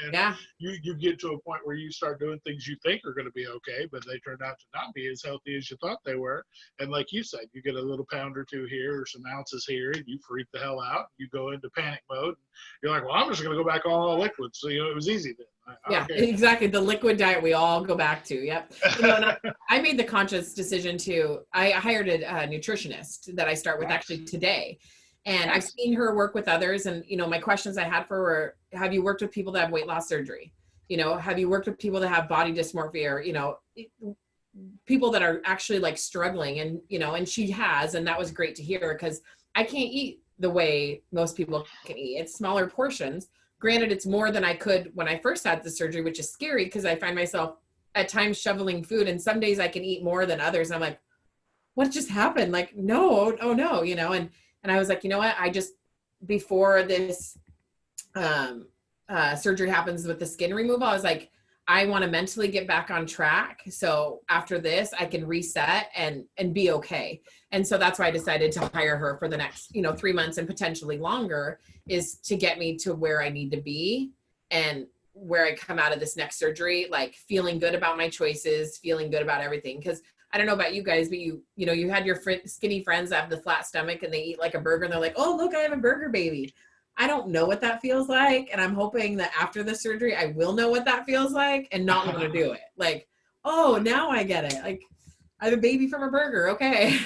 Speaker 2: and you get to a point where you start doing things you think are going to be okay, but they turn out to not be as healthy as you thought they were. And like you said, you get a little pound or two here or some ounces here, and you freak the hell out. You go into panic mode. You're like, well, I'm just going to go back on all liquids. So, it was easy then.
Speaker 3: Exactly. The liquid diet we all go back to. Yep. And I made the conscious decision I hired a nutritionist that I start with actually today. And I've seen her work with others. And, my questions I had for her were, have you worked with people that have weight loss surgery? Have you worked with people that have body dysmorphia or, people that are actually like struggling? And, and she has, and that was great to hear, because I can't eat the way most people can eat. It's smaller portions. Granted, it's more than I could when I first had the surgery, which is scary because I find myself at times shoveling food, and some days I can eat more than others. And I'm like, what just happened? Like, no, oh no, and I was like, you know what? I just, before this surgery happens with the skin removal, I was like, I want to mentally get back on track. So after this, I can reset and be okay. And so that's why I decided to hire her for the next, 3 months and potentially longer, is to get me to where I need to be and where I come out of this next surgery, like feeling good about my choices, feeling good about everything. Cause I don't know about you guys, but you had your skinny friends that have the flat stomach and they eat like a burger and they're like, oh, look, I have a burger baby. I don't know what that feels like. And I'm hoping that after the surgery, I will know what that feels like and not want to do it. Like, oh, now I get it. Like, I have a baby from a burger. Okay.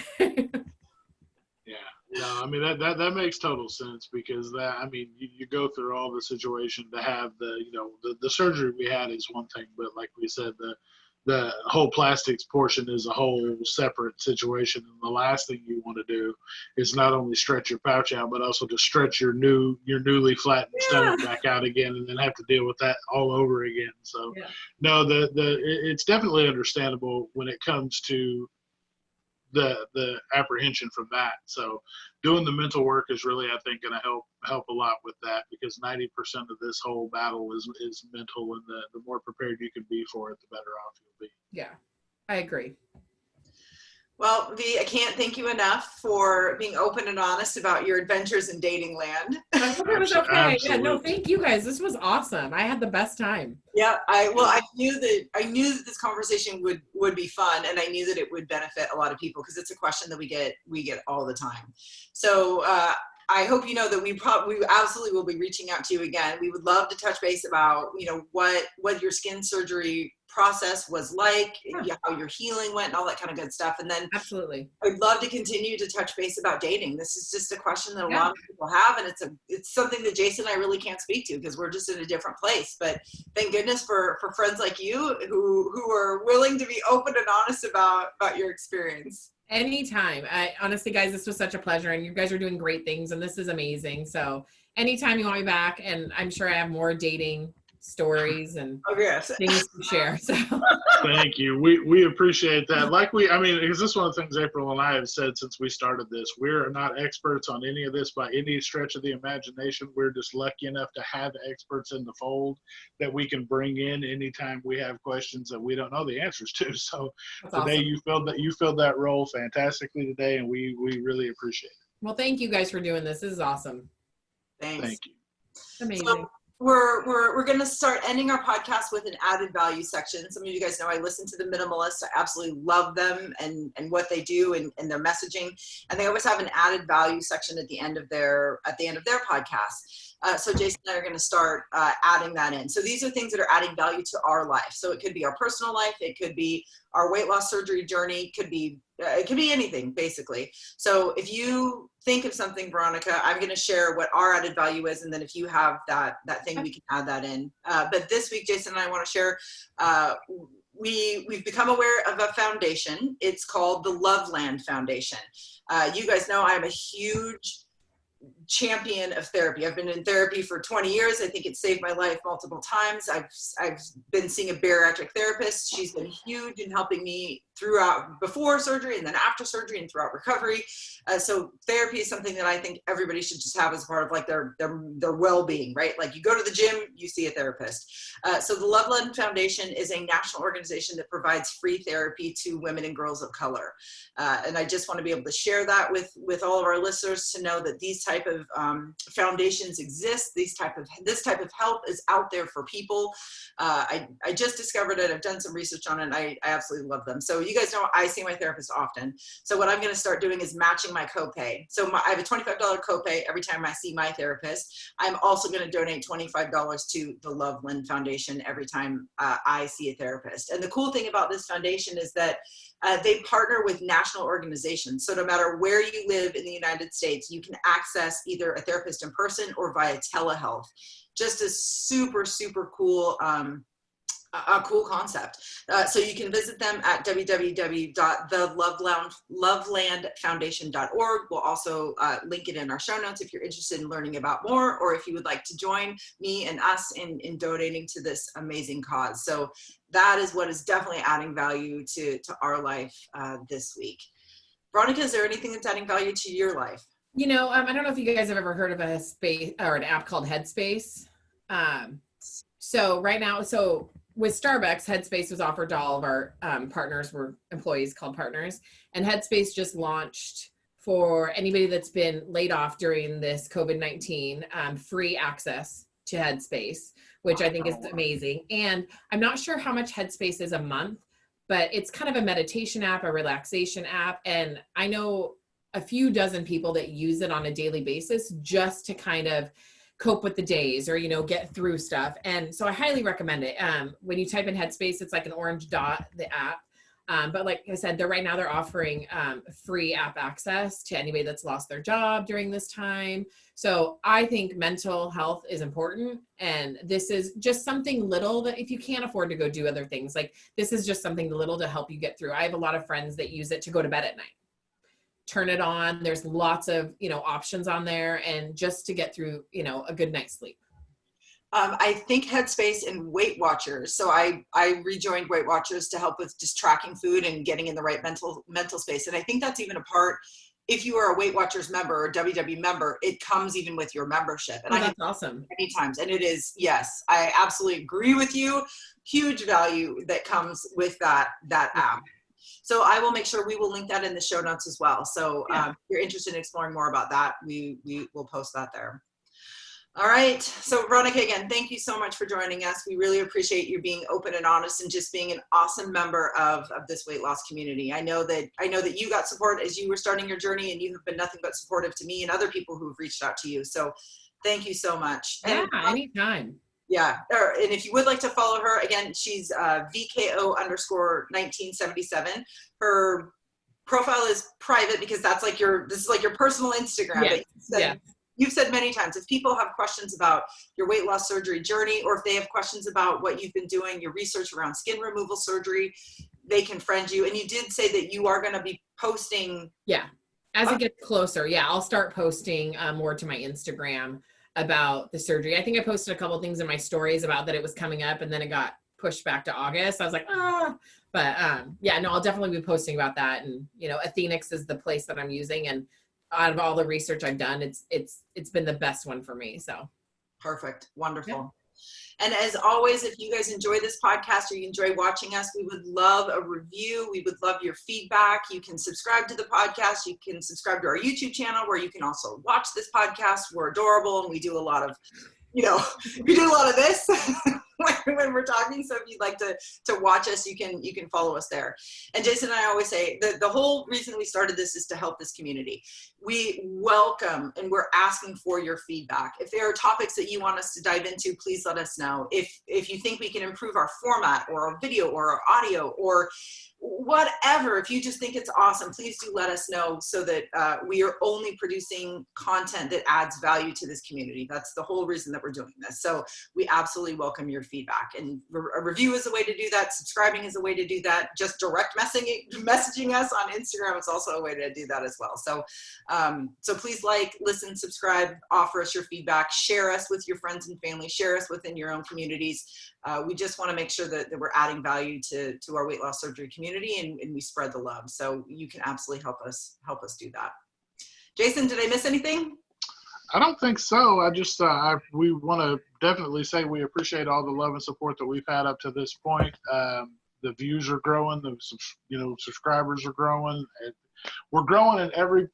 Speaker 2: No, I mean, that makes total sense, because you go through all the situation to have the surgery we had is one thing, but like we said, the whole plastics portion is a whole separate situation. And the last thing you want to do is not only stretch your pouch out, but also to stretch your newly flattened stomach back out again, and then have to deal with that all over again. So no, it's definitely understandable when it comes to the apprehension from that. So doing the mental work is really, I think, going to help a lot with that, because 90% of this whole battle is mental, and the more prepared you can be for it, the better off you'll be.
Speaker 3: Yeah, I agree.
Speaker 1: Well, V, I can't thank you enough for being open and honest about your adventures in dating land.
Speaker 3: I hope it was okay. Yeah, no,
Speaker 2: Absolutely.
Speaker 3: thank you guys. This was awesome. I had the best time.
Speaker 1: Yeah, I knew that this conversation would be fun, and I knew that it would benefit a lot of people because it's a question that we get all the time. So I hope you know that we absolutely will be reaching out to you again. We would love to touch base about what your skin surgery process was like, how your healing went, and all that kind of good stuff. And then
Speaker 3: Absolutely.
Speaker 1: I'd love to continue to touch base about dating. This is just a question that a lot of people have, and it's something that Jason and I really can't speak to because we're just in a different place. But thank goodness for friends like you who are willing to be open and honest about your experience.
Speaker 3: Anytime. Honestly, guys, this was such a pleasure, and you guys are doing great things, and this is amazing. So anytime you want me back, and I'm sure I have more dating stories and things to share. So
Speaker 2: Thank you. We appreciate that. Because this is one of the things April and I have said since we started this. We're not experts on any of this by any stretch of the imagination. We're just lucky enough to have experts in the fold that we can bring in anytime we have questions that we don't know the answers to. So
Speaker 3: that's
Speaker 2: today
Speaker 3: awesome.
Speaker 2: you filled that role fantastically today, and we really appreciate it.
Speaker 3: Well, thank you guys for doing this. This is awesome.
Speaker 1: Thanks.
Speaker 2: Thank you.
Speaker 3: Amazing.
Speaker 1: So we're going to start ending our podcast with an added value section. Some of you guys know I listen to the Minimalists. I absolutely love them and what they do and their messaging. And they always have an added value section at the end of their podcast. So Jason and I are going to start adding that in. So these are things that are adding value to our life. So it could be our personal life. It could be our weight loss surgery journey. It could be anything, basically. So if you think of something, Veronica, I'm going to share what our added value is. And then if you have that thing, we can add that in. But this week, Jason and I want to share, we've become aware of a foundation. It's called the Loveland Foundation. You guys know I'm a huge champion of therapy. I've been in therapy for 20 years. I think it saved my life multiple times. I've been seeing a bariatric therapist. She's been huge in helping me throughout, before surgery and then after surgery and throughout recovery. So therapy is something that I think everybody should just have as part of like their well-being, right? Like you go to the gym, you see a therapist. So the Loveland Foundation is a national organization that provides free therapy to women and girls of color. And I just want to be able to share that with all of our listeners to know that these type of foundations exist. This type of help is out there for people. I just discovered it. I've done some research on it. And I absolutely love them. So you guys know I see my therapist often. So what I'm going to start doing is matching my copay. So I have a $25 copay every time I see my therapist. I'm also going to donate $25 to the Loveland Foundation every time I see a therapist. And the cool thing about this foundation is that they partner with national organizations. So no matter where you live in the United States, you can access either a therapist in person or via telehealth. Just a super, super cool a cool concept. So you can visit them at www.thelovelandfoundation.org. We'll also link it in our show notes if you're interested in learning about more, or if you would like to join me and us in donating to this amazing cause. So that is what is definitely adding value to our life this week. Veronica, is there anything that's adding value to your life?
Speaker 3: You know, I don't know if you guys have ever heard of a space or an app called Headspace. So right now, with Starbucks, Headspace was offered to all of our partners. We're employees called partners. And Headspace just launched for anybody that's been laid off during this COVID-19, free access to Headspace, which I think is amazing. And I'm not sure how much Headspace is a month, but it's kind of a meditation app, a relaxation app. And I know a few dozen people that use it on a daily basis just to kind of cope with the days or, get through stuff. And so I highly recommend it. When you type in Headspace, it's like an orange dot, the app. But like I said, right now they're offering free app access to anybody that's lost their job during this time. So I think mental health is important. And this is just something little that if you can't afford to go do other things, like this is just something little to help you get through. I have a lot of friends that use it to go to bed at night. Turn it on. There's lots of, options on there and just to get through, a good night's sleep.
Speaker 1: I think Headspace and Weight Watchers. So I rejoined Weight Watchers to help with just tracking food and getting in the right mental space. And I think that's even a part, if you are a Weight Watchers member or WW member, it comes even with your membership. And
Speaker 3: that's awesome.
Speaker 1: Many times. And it is, yes, I absolutely agree with you. Huge value that comes with that app. So I will make sure we will link that in the show notes as well. So if you're interested in exploring more about that, we will post that there. All right. So Veronica, again, thank you so much for joining us. We really appreciate you being open and honest and just being an awesome member of this weight loss community. I know that you got support as you were starting your journey, and you have been nothing but supportive to me and other people who have reached out to you. So thank you so much.
Speaker 3: Yeah, anytime.
Speaker 1: Yeah. And if you would like to follow her, again, she's VKO_1977. Her profile is private because this is like your personal Instagram.
Speaker 3: Yeah.
Speaker 1: You've said many times, if people have questions about your weight loss surgery journey, or if they have questions about what you've been doing, your research around skin removal surgery, they can friend you. And you did say that you are going to be posting.
Speaker 3: Yeah. As it gets closer. Yeah. I'll start posting more to my Instagram about the surgery. I think I posted a couple things in my stories about that it was coming up, and then it got pushed back to August. I was like, but yeah, no, I'll definitely be posting about that. And, Athenix is the place that I'm using, and out of all the research I've done, it's been the best one for me. So
Speaker 1: perfect. Wonderful. Yeah. And as always, if you guys enjoy this podcast or you enjoy watching us, we would love a review. We would love your feedback. You can subscribe to the podcast. You can subscribe to our YouTube channel, where you can also watch this podcast. We're adorable, and we do a lot of, we do a lot of this when we're talking. So if you'd like to watch us, you can follow us there. And Jason and I always say the whole reason we started this is to help this community. We welcome and we're asking for your feedback. If there are topics that you want us to dive into, please let us know. If you think we can improve our format or our video or our audio or whatever, if you just think it's awesome, please do let us know, so that we are only producing content that adds value to this community. That's the whole reason that we're doing this. So we absolutely welcome your feedback, and a review is a way to do that. Subscribing is a way to do that. Just direct messaging us on Instagram is also a way to do that as well. So so please listen, subscribe, offer us your feedback, share us with your friends and family, share us within your own communities. We just want to make sure that we're adding value to our weight loss surgery community, and we spread the love. So you can absolutely help us do that. Jason, did I miss anything?
Speaker 2: I don't think so. I just we want to definitely say we appreciate all the love and support that we've had up to this point. The views are growing. The subscribers are growing. We're growing in every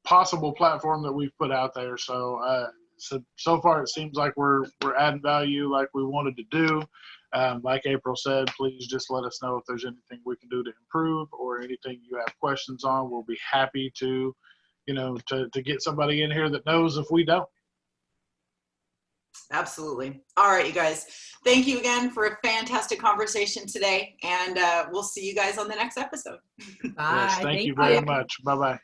Speaker 2: possible platform that we've put out there. So so far it seems like we're adding value like we wanted to do. Like April said, please just let us know if there's anything we can do to improve, or anything you have questions on. We'll be happy to get somebody in here that knows if we don't.
Speaker 1: Absolutely. All right, you guys. Thank you again for a fantastic conversation today, and we'll see you guys on the next episode.
Speaker 3: Bye.
Speaker 2: Yes, thank you very much. Bye-bye.